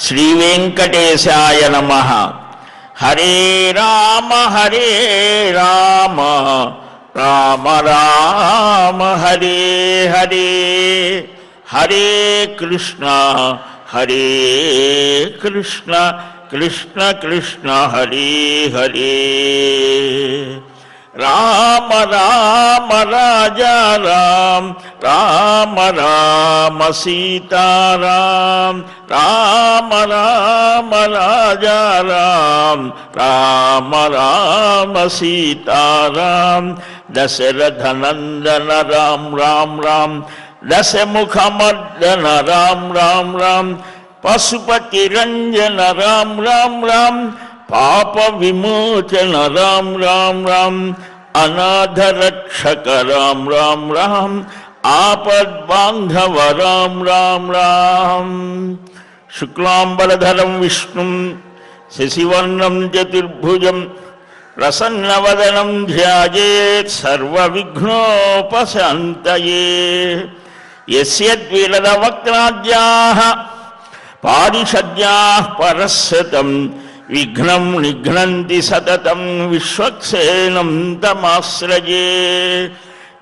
శ్రీ వెంకటేశాయ నమః. హరే రామ రామ రామ హరే హరే, హరే కృష్ణ కృష్ణ కృష్ణ హరే హరే. రామ రామ రాజా రామ రామ రామ సీతారామ, రామ రామ రాజా రామ రామ రామ సీతారామ. దశరథ నందన రామ రామ రామ, దశముఖమర్దన రామ రామ రామ, పశుపతి రంజన రామ రామ రామ, పాప విమోచన రామ రామ రామ, అనాథ రక్షక రామ రామ రామ, ఆపద్బాంధవ రామ రామ రామ. శుక్లాంబరధరం విష్ణుం శశివర్ణం చతుర్భుజం, ప్రసన్నవదనం ధ్యాయేత్ సర్వవిఘ్నోపశాంతయే. యస్యద్విలదవక్త్రాద్యాః పారిషద్యాః పరస్సతం, విఘ్నం నిఘ్నంతి సతతం విశ్వక్సేనం తమాశ్రయే.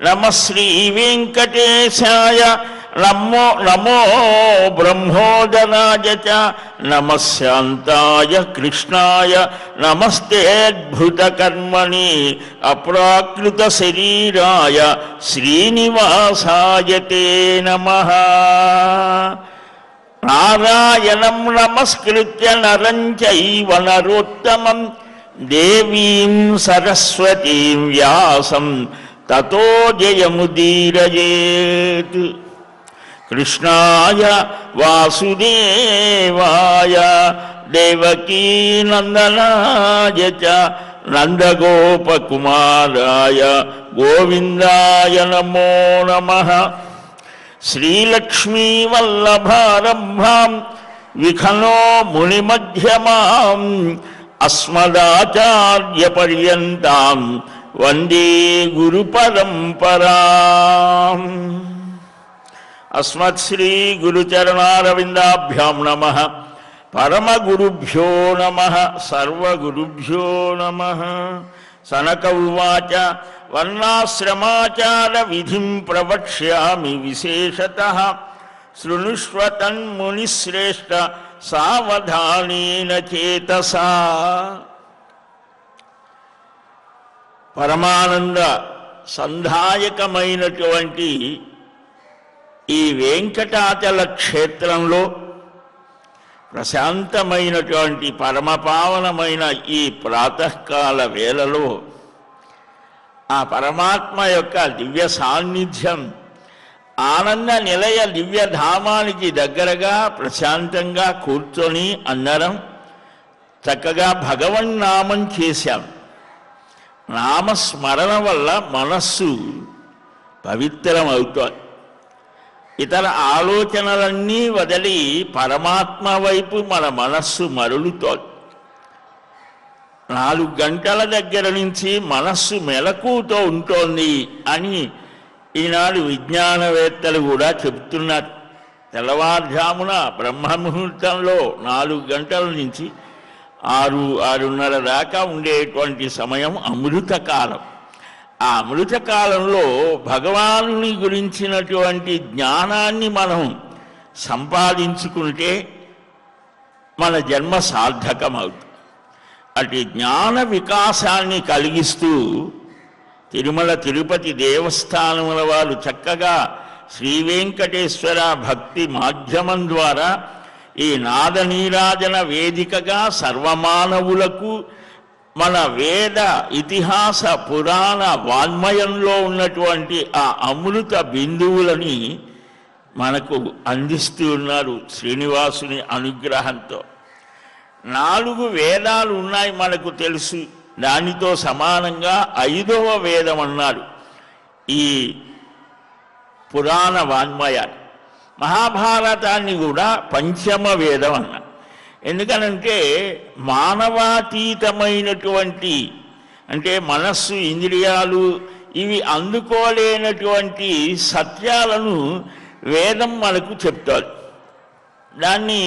నమః శ్రీ వెంకటేశాయ నమో నమో బ్రహ్మోదరాయ చ, నమః శాంతాయ కృష్ణాయ నమస్తేద్భుతకర్మణి, అప్రాకృత శరీరాయ శ్రీనివాసాయ తే నమః. నారాయణం నమస్కృత్య నరం చైవ నరోత్తమం, దేవీం సరస్వతీం వ్యాసం తతో జయముదీరయేత్. కృష్ణాయ వాసుదేవాయ దేవకీ నందనాయ చ, నందగోపకుమారాయ గోవిందాయ నమో నమః. శ్రీలక్ష్మీవల్లభారంభాం విఖనో మునిమధ్యమాం, అస్మదాచార్యపర్యంతాం వందే గురుపరంపరాం. అస్మత్శ్రీ గురుచరణారవిందాభ్యాం నమః. పరమగురుభ్యో నమః. సర్వగురుభ్యో నమః. సనక ఉవాచ వర్ణాశ్రమాచార విధిం ప్రవక్ష్యామి విశేషతః, శృణుష్వ తన్మునిశ్రేష్ఠ సావధానేన చేతసా. పరమానంద సంధాయకమైనటువంటి ఈ వెంకటాచల క్షేత్రంలో ప్రశాంతమైనటువంటి పరమపావనమైన ఈ ప్రాతకాల వేళలో ఆ పరమాత్మ యొక్క దివ్య సాన్నిధ్యం, ఆనంద నిలయ దివ్యధామానికి దగ్గరగా ప్రశాంతంగా కూర్చొని అందరం చక్కగా భగవన్నామం చేశాం. నామస్మరణ వల్ల మనస్సు పవిత్రం అవుతోంది. ఇతర ఆలోచనలన్నీ వదిలి పరమాత్మ వైపు మన మనస్సు మరలుతోంది. 4 గంటల దగ్గర నుంచి మనస్సు మెలకుతో ఉంటోంది అని ఈనాడు విజ్ఞానవేత్తలు కూడా చెబుతున్నారు. తెల్లవారుజామున బ్రహ్మముహూర్తంలో 4 గంటల నుంచి 6-6:30 దాకా ఉండేటువంటి సమయం అమృతకాలం. ఆ అమృతకాలంలో భగవానుని గురించినటువంటి జ్ఞానాన్ని మనం సంపాదించుకుంటే మన జన్మ సార్థకమవుతుంది. అటు జ్ఞాన వికాసాన్ని కలిగిస్తూ తిరుమల తిరుపతి దేవస్థానముల వారు చక్కగా శ్రీ వెంకటేశ్వర భక్తి మాధ్యమం ద్వారా ఈ నాదనీరాజన వేదికగా సర్వమానవులకు మన వేద ఇతిహాస పురాణ వాన్మయంలో ఉన్నటువంటి ఆ అమృత బిందువులని మనకు అందిస్తూ ఉన్నారు శ్రీనివాసుని అనుగ్రహంతో. 4 వేదాలు ఉన్నాయి మనకు తెలుసు. దానితో సమానంగా 5వ వేదం అన్నారు ఈ పురాణ వాన్మయాన్ని. మహాభారతాన్ని కూడా పంచమ వేదం అన్నారు. ఎందుకనంటే మానవాతీతమైనటువంటి, అంటే మనస్సు ఇంద్రియాలు ఇవి అందుకోలేనటువంటి సత్యాలను వేదం మనకు చెప్తారు. దాన్ని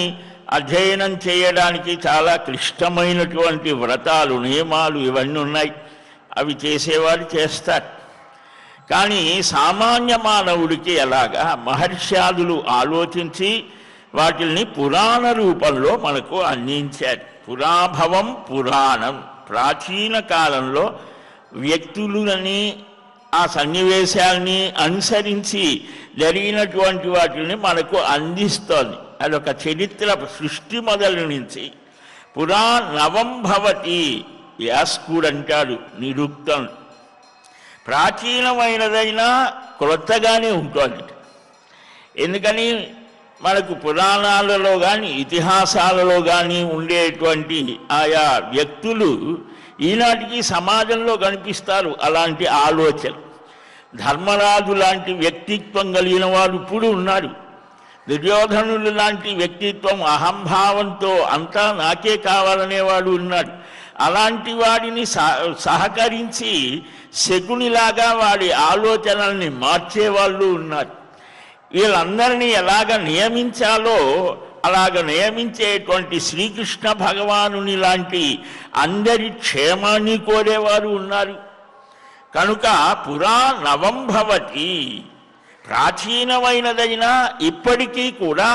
అధ్యయనం చేయడానికి చాలా క్లిష్టమైనటువంటి వ్రతాలు, నియమాలు ఇవన్నీ ఉన్నాయి. అవి చేసేవారు చేస్తారు. కానీ సామాన్య మానవుడికి ఎలాగా మహర్షాదులు ఆలోచించి వాటిని పురాణ రూపంలో మనకు అందించారు. పురాభవం పురాణం, ప్రాచీన కాలంలో వ్యక్తులని ఆ సన్నివేశాల్ని అనుసరించి జరిగినటువంటి వాటిని మనకు అందిస్తోంది. అదొక చరిత్ర. సృష్టి మొదలు నుంచి పురా నవం భవతి, యాస్కుడు అంటాడు నిరుక్తం. ప్రాచీనమైనదైనా క్రొత్తగానే ఉంటుంది. ఎందుకని మనకు పురాణాలలో కానీ ఇతిహాసాలలో కానీ ఉండేటువంటి ఆయా వ్యక్తులు ఈనాటికి సమాజంలో కనిపిస్తారు. అలాంటి ఆలోచన, ధర్మరాజు లాంటి వ్యక్తిత్వం కలిగిన వాడు ఇప్పుడు ఉన్నారు. దుర్యోధనులు లాంటి వ్యక్తిత్వం, అహంభావంతో అంతా నాకే కావాలనేవాడు ఉన్నాడు. అలాంటి వాడిని సహకరించి శకునిలాగా వాడి ఆలోచనల్ని మార్చేవాళ్ళు ఉన్నారు. వీళ్ళందరినీ ఎలాగ నియమించాలో అలాగ నియమించేటువంటి శ్రీకృష్ణ భగవానుని లాంటి అందరి క్షేమాన్ని కోరేవారు ఉన్నారు. కనుక పురా నవం భవతి, ప్రాచీనమైనదైనా ఇప్పటికీ కూడా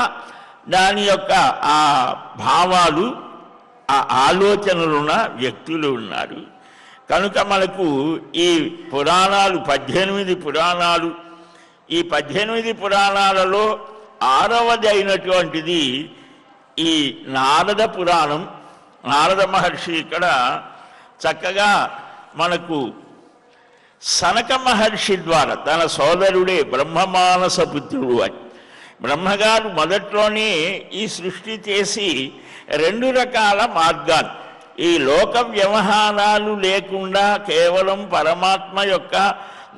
దాని యొక్క ఆ భావాలు, ఆ ఆలోచనలున్న వ్యక్తులు ఉన్నారు. కనుక మనకు ఈ పురాణాలు 18 పురాణాలు, ఈ 18 పురాణాలలో 6వది అయినటువంటిది ఈ నారద పురాణం. నారద మహర్షి ఇక్కడ చక్కగా మనకు సనక మహర్షి ద్వారా, తన సోదరుడే బ్రహ్మమానస పుత్రుడు అని, బ్రహ్మగారు మొదట్లోనే ఈ సృష్టి చేసి 2 రకాల మార్గాలు, ఈ లోక వ్యవహారాలు లేకుండా కేవలం పరమాత్మ యొక్క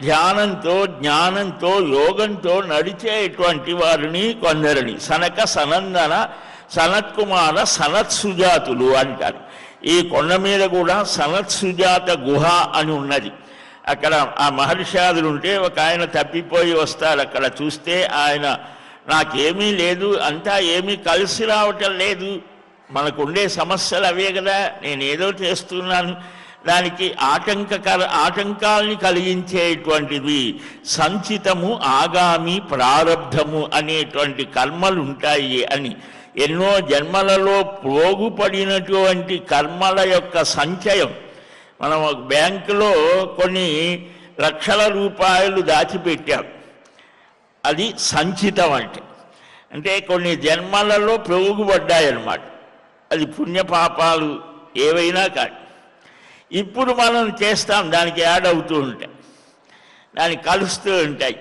ధ్యానంతో, జ్ఞానంతో, యోగంతో నడిచేటువంటి వారిని కొందరిని సనక, సనందన, సనత్కుమార, సనత్సుజాతులు అంటారు. ఈ కొండ మీద కూడా సనత్సుజాత గుహ అని ఉన్నది. అక్కడ ఆ మహర్షాదులు ఉంటే ఒక ఆయన తప్పిపోయి వస్తాడు. అక్కడ చూస్తే ఆయన, నాకేమీ లేదు, అంతా ఏమీ కలిసి రావటం లేదు, మనకుండే సమస్యలు అవే కదా, నేనేదో చేస్తున్నాను, దానికి ఆటంకాల్ని కలిగించేటువంటిది సంచితము, ఆగామి, ప్రారబ్ధము అనేటువంటి కర్మలు ఉంటాయి అని, ఎన్నో జన్మలలో పోగుపడినటువంటి కర్మల యొక్క సంచయం. మనం బ్యాంకులో కొన్ని లక్షల రూపాయలు దాచిపెట్టాం, అది సంచితం. అంటే కొన్ని జన్మలలో పోగుపడ్డాయన్నమాట. అది పుణ్యపాపాలు ఏవైనా కాదు. ఇప్పుడు మనం చేస్తాం, దానికి యాడ్ అవుతూ ఉంటాయి, దానికి కలుస్తూ ఉంటాయి.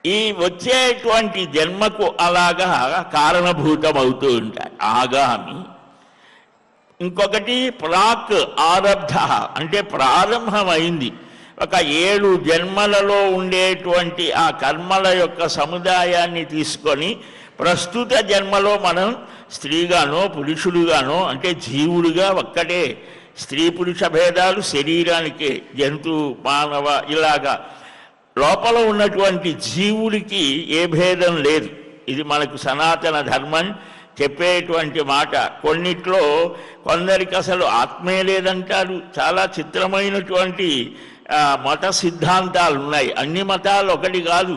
ఈ వచ్చేటువంటి జన్మకు అలాగా కారణభూతం అవుతూ ఉంటాయి. ఆగామి. ఇంకొకటి ప్రాక్ ఆరబ్ధ, అంటే ప్రారంభమైంది. ఒక 7 జన్మలలో ఉండేటువంటి ఆ కర్మల యొక్క సముదాయాన్ని తీసుకొని ప్రస్తుత జన్మలో మనం స్త్రీగానో పురుషుడుగానో, అంటే జీవుడిగా ఒక్కటే, స్త్రీ పురుష భేదాలు శరీరానికి, జంతు మానవ ఇలాగా లోపల ఉన్నటువంటి జీవుడికి ఏ భేదం లేదు. ఇది మనకు సనాతన ధర్మం చెప్పేటువంటి మాట. కొన్నిట్లో కొందరికి అసలు ఆత్మే లేదంటారు. చాలా చిత్రమైనటువంటి మత సిద్ధాంతాలు ఉన్నాయి. అన్ని మతాలు ఒకటి కాదు.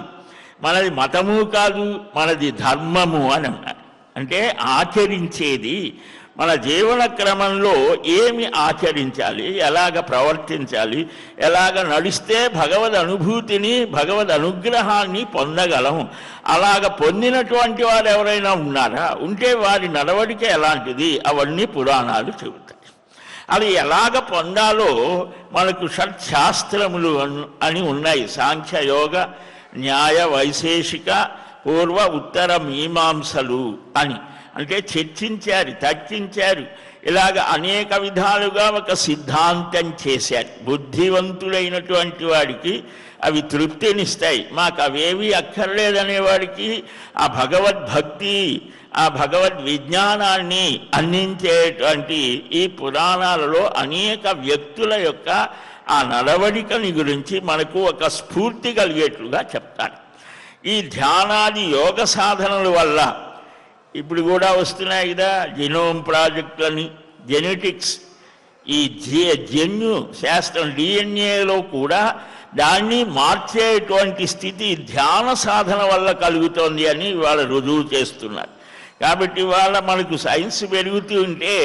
మనది మతము కాదు, మనది ధర్మము అని అన్నారు. అంటే ఆచరించేది, మన జీవన క్రమంలో ఏమి ఆచరించాలి, ఎలాగ ప్రవర్తించాలి, ఎలాగ నడిస్తే భగవద్ అనుభూతిని, భగవద్ అనుగ్రహాన్ని పొందగలం. అలాగ పొందినటువంటి వారు ఎవరైనా ఉన్నారా? ఉంటే వారి నడవడిక ఎలాంటిది, అవన్నీ పురాణాలు చెబుతాయి. అది ఎలాగ పొందాలో మనకు షట్శాస్త్రములు అని ఉన్నాయి. సాంఖ్య, యోగ, న్యాయ, వైశేషిక, పూర్వ, ఉత్తర మీమాంసలు అని. అంటే చర్చించారు, తర్కించారు. ఇలాగ అనేక విధాలుగా ఒక సిద్ధాంతం చేశారు. బుద్ధివంతుడైనటువంటి వాడికి అవి తృప్తినిస్తాయి. మాకు అవేవి అక్కర్లేదనేవాడికి ఆ భగవద్భక్తి, ఆ భగవద్ విజ్ఞానాన్ని అందించేటువంటి ఈ పురాణాలలో అనేక వ్యక్తుల యొక్క ఆ నడవడికని గురించి మనకు ఒక స్ఫూర్తి కలిగేట్లుగా చెప్తారు. ఈ ధ్యానాది యోగ సాధనల వల్ల ఇప్పుడు కూడా వస్తున్నాయి కదా జీనోమ్ ప్రాజెక్టులని, జెనెటిక్స్, ఈ జన్యు శాస్త్రం డిఎన్ఏలో కూడా దాన్ని మార్చేటువంటి స్థితి ధ్యాన సాధన వల్ల కలుగుతోంది అని ఇవాళ రుజువు చేస్తున్నారు. కాబట్టి ఇవాళ మనకు సైన్స్ పెరుగుతూ ఉంటే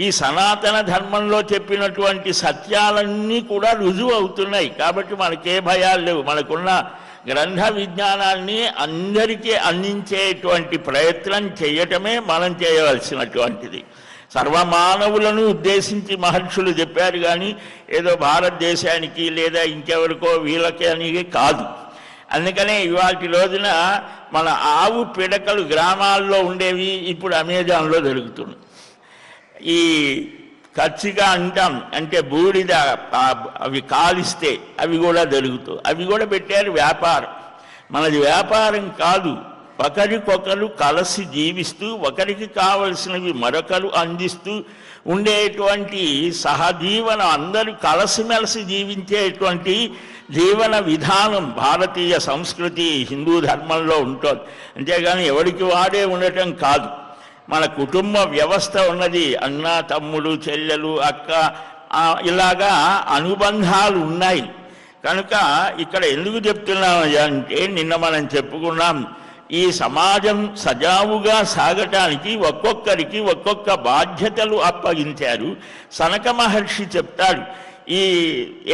ఈ సనాతన ధర్మంలో చెప్పినటువంటి సత్యాలన్నీ కూడా రుజువు అవుతున్నాయి. కాబట్టి మనకే భయాలు లేవు. మనకున్న గ్రంథ విజ్ఞానాన్ని అందరికీ అందించేటువంటి ప్రయత్నం చేయటమే మనం చేయవలసినటువంటిది. సర్వమానవులను ఉద్దేశించి మహర్షులు చెప్పారు, కానీ ఏదో భారతదేశానికి లేదా ఇంకెవరికో వీళ్ళకి అని కాదు. అందుకనే ఇవాటి రోజున మన ఆవు పిడకలు గ్రామాల్లో ఉండేవి ఇప్పుడు అమెజాన్లో దొరుకుతుంది. ఈ ఖర్చుగా అంటాం, అంటే బూడిద అవి కాలిస్తే అవి కూడా దొరుకుతాయి. అవి కూడా పెట్టారు వ్యాపారం. మనది వ్యాపారం కాదు, ఒకరికొకరు కలిసి జీవిస్తూ ఒకరికి కావలసినవి మరొకరు అందిస్తూ ఉండేటువంటి సహజీవనం, అందరూ కలిసిమెలిసి జీవించేటువంటి జీవన విధానం భారతీయ సంస్కృతి హిందూ ధర్మంలో ఉంటుంది. అంతేగాని ఎవరికి వాడే ఉండటం కాదు. మన కుటుంబ వ్యవస్థ ఉన్నది, అన్న తమ్ముడు చెల్లెలు అక్క ఇలాగా అనుబంధాలు ఉన్నాయి. కనుక ఇక్కడ ఎందుకు చెప్తున్నాం అంటే నిన్న మనం చెప్పుకున్నాం, ఈ సమాజం సజావుగా సాగటానికి ఒక్కొక్కరికి ఒక్కొక్క బాధ్యతలు అప్పగించారు. సనక మహర్షి చెప్తాడు, ఈ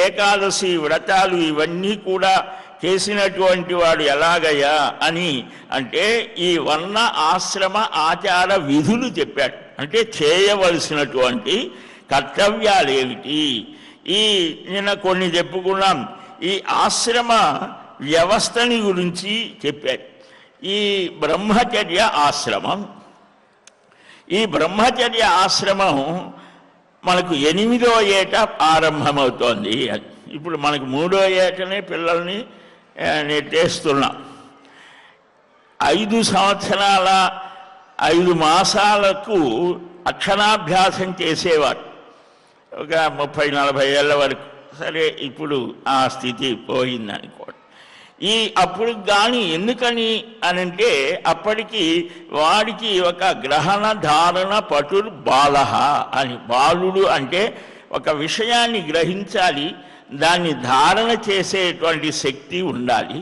ఏకాదశి వ్రతాలు ఇవన్నీ కూడా చేసినటువంటి వాడు ఎలాగయ్యా అని అంటే ఈ వర్ణ ఆశ్రమ ఆచార విధులు చెప్పాడు. అంటే చేయవలసినటువంటి కర్తవ్యాలు ఏమిటి. ఈ నిన్న కొన్ని చెప్పుకున్నాం. ఈ ఆశ్రమ వ్యవస్థని గురించి చెప్పాడు. ఈ బ్రహ్మచర్య ఆశ్రమం, ఈ బ్రహ్మచర్య ఆశ్రమం మనకు 8వ ఏట ఆరంభమవుతోంది. ఇప్పుడు మనకు 3వ ఏటనే పిల్లల్ని నెట్టేస్తున్నాం. 5 సంవత్సరాల 5 మాసాలకు అక్షరాభ్యాసం చేసేవారు ఒక 30-40 ఏళ్ళ వరకు. సరే, ఇప్పుడు ఆ స్థితి పోయిందనుకోండి. అప్పుడు కానీ ఎందుకని అనంటే అప్పటికి వాడికి ఒక గ్రహణ ధారణ పటుర్ బాలహ అని, బాలుడు అంటే ఒక విషయాన్ని గ్రహించాలి, దాన్ని ధారణ చేసేటువంటి శక్తి ఉండాలి.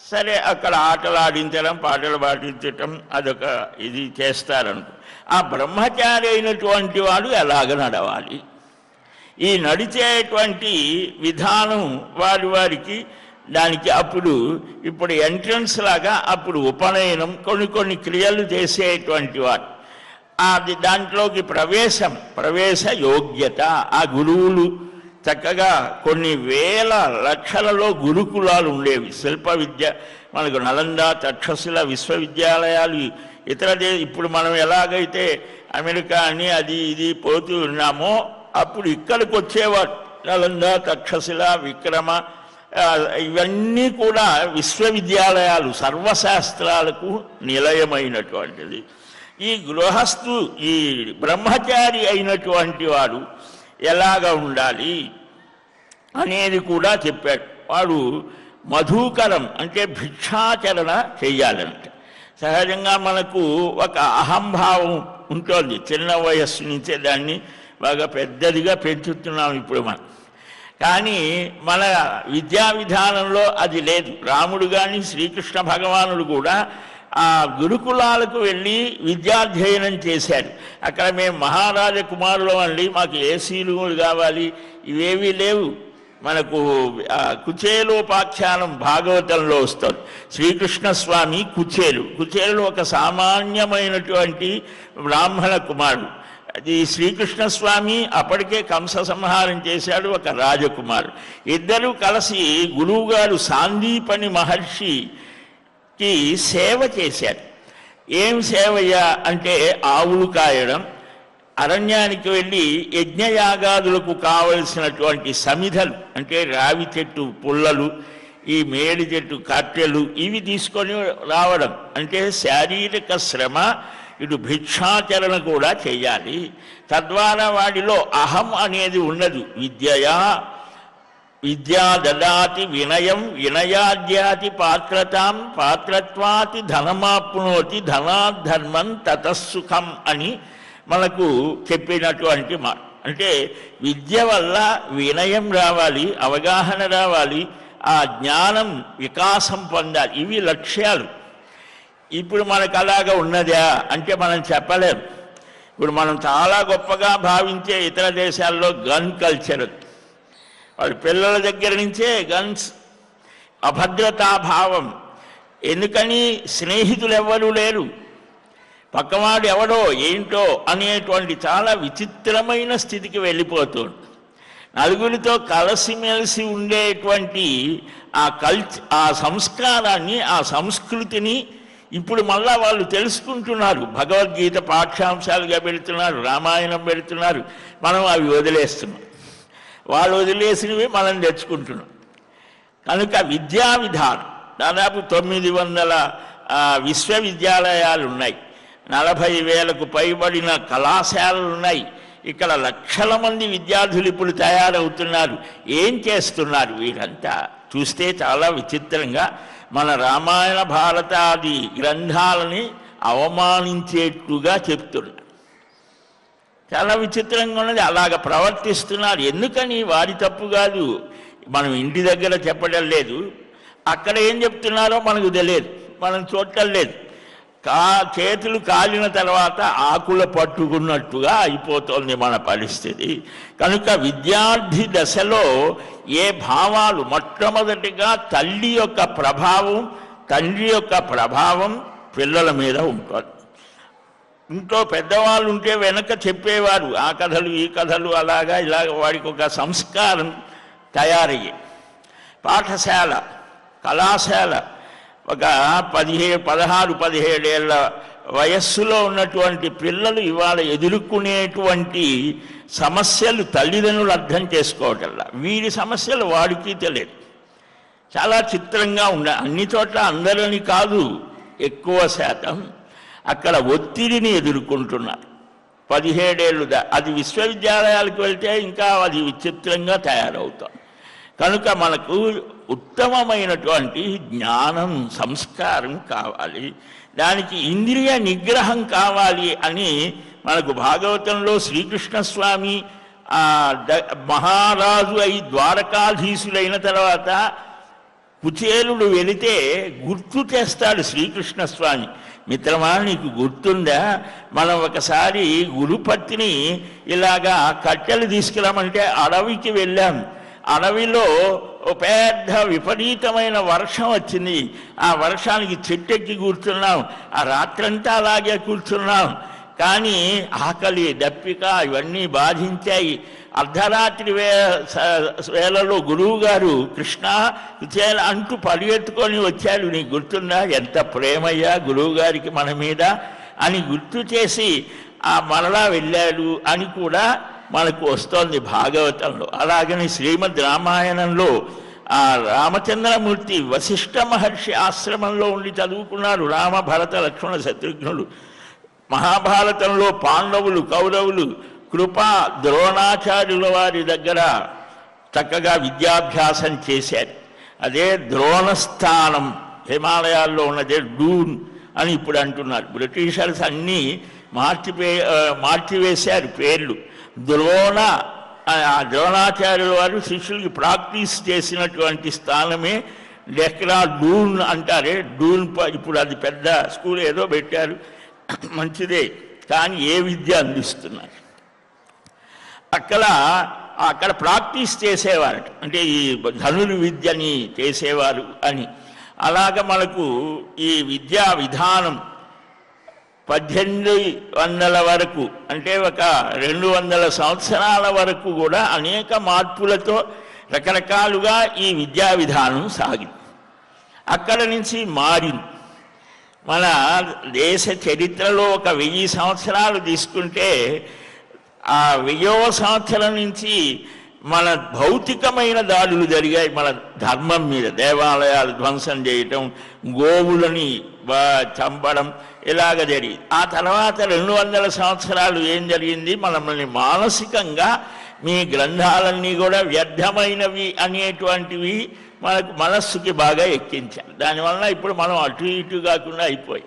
సరే, అక్కడ ఆటలు ఆడించడం, పాటలు పాటించటం అదొక ఇది చేస్తారనుకో. ఆ బ్రహ్మచారి అయినటువంటి వాడు ఎలాగ నడవాలి, ఈ నడిచేటువంటి విధానం వారికి దానికి అప్పుడు ఇప్పుడు ఎంట్రన్స్ లాగా అప్పుడు ఉపనయనం కొన్ని క్రియలు చేసేటువంటి వాడు. అది దాంట్లోకి ప్రవేశ యోగ్యత. ఆ గురువులు చక్కగా కొన్ని వేల లక్షలలో గురుకులాలు ఉండేవి. శిల్ప విద్య మనకు నలంద తక్షశిల విశ్వవిద్యాలయాలు ఇతర ఇప్పుడు మనం ఎలాగైతే అమెరికా అని అది ఇది పోతూ ఉన్నామో అప్పుడు ఇక్కడికి వచ్చేవాడు. నలంద తక్షశిల విక్రమ ఇవన్నీ కూడా విశ్వవిద్యాలయాలు, సర్వశాస్త్రాలకు నిలయమైనటువంటిది. ఈ గృహస్థు, ఈ బ్రహ్మచారి అయినటువంటి వాడు ఎలాగ ఉండాలి అనేది కూడా చెప్పాడు. వాడు మధుకరం అంటే భిక్షాచరణ చెయ్యాలంట. సహజంగా మనకు ఒక అహంభావం ఉంటుంది, చిన్న వయస్సు నుంచే దాన్ని బాగా పెద్దదిగా పెంచుతున్నాం ఇప్పుడు మనం. కానీ మన విద్యా విధానంలో అది లేదు. రాముడు కానీ శ్రీకృష్ణ భగవానుడు కూడా ఆ గురుకులాలకు వెళ్ళి విద్యాధ్యయనం చేశాడు. అక్కడ మేము మహారాజ కుమారులం అండి, మాకు ఏసీలు కావాలి, ఇవేవీ లేవు. మనకు కుచేలోపాఖ్యానం భాగవతంలో వస్తుంది. శ్రీకృష్ణ స్వామి కుచేలుడు ఒక సామాన్యమైనటువంటి బ్రాహ్మణ కుమారుడు. అది శ్రీకృష్ణ స్వామి అప్పటికే కంస సంహారం చేశాడు, ఒక రాజకుమారుడు. ఇద్దరూ కలిసి గురువుగారు సాందీపని మహర్షికి సేవ చేశారు. ఏం సేవయ్యా అంటే ఆవులు కాయడం, అరణ్యానికి వెళ్ళి యజ్ఞయాగాదులకు కావలసినటువంటి సమిధలు అంటే రావి చెట్టు పుల్లలు, ఈ మేడి చెట్టు కట్టెలు ఇవి తీసుకొని రావడం. అంటే శారీరక శ్రమ, ఇటు భిక్షాచరణ కూడా చేయాలి. తద్వారా వాడిలో అహం అనేది ఉండదు. విద్యయా విద్యా దదాతి వినయం వినయాద్యాతి పాత్రతాం పాత్రత్వాతి ధనమాప్నోతి ధనాద్ధర్మం తతస్సుఖం అని మనకు చెప్పినటువంటి మాట. అంటే విద్య వల్ల వినయం రావాలి, అవగాహన రావాలి, ఆ జ్ఞానం వికాసం పొందాలి. ఇవి లక్ష్యాలు. ఇప్పుడు మనకు అలాగా ఉన్నదా అంటే మనం చెప్పలేం. ఇప్పుడు మనం చాలా గొప్పగా భావించే ఇతర దేశాల్లో గన్ కల్చర్, వాళ్ళ పిల్లల దగ్గర నుంచే గన్స్, అభద్రతాభావం. ఎందుకని స్నేహితులు ఎవ్వరూ లేరు, పక్కవాడు ఎవడో ఏంటో అనేటువంటి చాలా విచిత్రమైన స్థితికి వెళ్ళిపోతుంది. నలుగురితో కలిసిమెలిసి ఉండేటువంటి ఆ సంస్కారాన్ని, ఆ సంస్కృతిని ఇప్పుడు మళ్ళా వాళ్ళు తెలుసుకుంటున్నారు. భగవద్గీత పాఠ్యాంశాలుగా పెడుతున్నారు, రామాయణం పెడుతున్నారు, మనం అవి వదిలేస్తున్నాం. వాళ్ళు వదిలేసినవి మనం తెచ్చుకుంటున్నాం. కనుక విద్యా విధానం దాదాపు 900 విశ్వవిద్యాలయాలు ఉన్నాయి, 40,000కు పైబడిన కళాశాలలు ఉన్నాయి. ఇక్కడ లక్షల మంది విద్యార్థులు ఇప్పుడు తయారవుతున్నారు. ఏం చేస్తున్నారు వీరంతా చూస్తే చాలా విచిత్రంగా మన రామాయణ భారతాది గ్రంథాలని అవమానించేట్టుగా చెప్తున్నారు. చాలా విచిత్రంగా ఉన్నది. అలాగ ప్రవర్తిస్తున్నారు. ఎందుకని? వారి తప్పు కాదు, మనం ఇంటి దగ్గర చెప్పడం లేదు, అక్కడ ఏం చెప్తున్నారో మనకు తెలియదు, మనం చూడటం లేదు. చేతులు కాలిన తర్వాత ఆకుల పట్టుకున్నట్టుగా అయిపోతుంది మన పరిస్థితి. కనుక విద్యార్థి దశలో ఏ భావాలు, మొట్టమొదటిగా తల్లి యొక్క ప్రభావం, తండ్రి యొక్క ప్రభావం పిల్లల మీద ఉంటుంది. ఇంట్లో పెద్దవాళ్ళు ఉంటే వెనక చెప్పేవారు ఆ కథలు ఈ కథలు, అలాగా ఇలాగ వాడికి ఒక సంస్కారం తయారయ్యే. పాఠశాల, కళాశాల ఒక 16-17 ఏళ్ళ వయస్సులో ఉన్నటువంటి పిల్లలు ఇవాళ ఎదుర్కొనేటువంటి సమస్యలు తల్లిదండ్రులు అర్థం చేసుకోవటల్లా. వీరి సమస్యలు వాడికి తెలియదు. చాలా చిత్రంగా అన్ని చోట్ల అందరని కాదు, ఎక్కువ శాతం అక్కడ ఒత్తిడిని ఎదుర్కొంటున్నారు. 17 ఏళ్ళు అది విశ్వవిద్యాలయాలకు వెళ్తే ఇంకా అది విచిత్రంగా తయారవుతాం. కనుక మనకు ఉత్తమమైనటువంటి జ్ఞానం, సంస్కారం కావాలి, దానికి ఇంద్రియ నిగ్రహం కావాలి అని మనకు భాగవతంలో శ్రీకృష్ణస్వామి మహారాజు అయి ద్వారకాధీశులైన తర్వాత కుచేలుడు వెళితే గుర్తు చేస్తాడు శ్రీకృష్ణస్వామి. మిత్రమా, నీకు గుర్తుందా, మనం ఒకసారి గురుపత్ని ఇలాగా కట్టెలు తీసుకురామంటే అడవికి వెళ్ళాం. అడవిలో పెద్ద విపరీతమైన వర్షం వచ్చింది. ఆ వర్షానికి చెట్టెక్కి కూర్చున్నాం, ఆ రాత్రంతా అలాగే కూర్చున్నాం. కానీ ఆకలి, దప్పిక ఇవన్నీ బాధించాయి. అర్ధరాత్రి వేళలో గురువు గారు కృష్ణ అంటూ పరిగెత్తుకొని వచ్చాడు. నీకు గుర్తుందా? ఎంత ప్రేమయ్యా గురువు గారికి మన మీద అని గుర్తు చేసి మరలా వెళ్ళాడు అని కూడా మనకు వస్తోంది భాగవతంలో. అలాగని శ్రీమద్ రామాయణంలో రామచంద్రమూర్తి వశిష్ఠ మహర్షి ఆశ్రమంలో ఉండి చదువుకున్నారు. రామ, భరత, లక్ష్మణ, శత్రుఘ్నులు. మహాభారతంలో పాండవులు, కౌరవులు, కృప, ద్రోణాచార్యుల వారి దగ్గర చక్కగా విద్యాభ్యాసం చేశారు. అదే ద్రోణస్థానం హిమాలయాల్లో ఉన్నదే డూన్ అని ఇప్పుడు అంటున్నారు. బ్రిటిషర్స్ అన్నీ మార్చివేశారు పేర్లు. ద్రోణాచార్యుల వారు శిష్యులకి ప్రాక్టీస్ చేసినటువంటి స్థానమే డెక్రా డూన్ అంటారే. డూన్ ఇప్పుడు అది పెద్ద స్కూల్ ఏదో పెట్టారు, మంచిదే. కానీ ఏ విద్య అందిస్తున్నారు? అక్కడ ప్రాక్టీస్ చేసేవారు, అంటే ఈ ధనుర్విద్యని చేసేవారు అని. అలాగ మనకు ఈ విద్యా విధానం 1800 వరకు, అంటే ఒక 200 సంవత్సరాల వరకు కూడా అనేక మార్పులతో రకరకాలుగా ఈ విద్యా విధానం సాగింది. అక్కడ నుంచి మారింది. మన దేశ చరిత్రలో ఒక 1000 సంవత్సరాలు తీసుకుంటే ఆ 1000వ సంవత్సరం నుంచి మన భౌతికమైన దాడులు జరిగాయి. మన ధర్మం మీద దేవాలయాలు ధ్వంసం చేయటం, గోవులని చంపడం, ఇలాగ జరిగింది. ఆ తర్వాత 200 సంవత్సరాలు ఏం జరిగింది? మనల్ని మానసికంగా మీ గ్రంథాలన్నీ కూడా వ్యర్థమైనవి అనేటువంటివి మనకు మనస్సుకి బాగా ఎక్కించాలి. దానివల్ల ఇప్పుడు మనం అటు ఇటు కాకుండా అయిపోయి,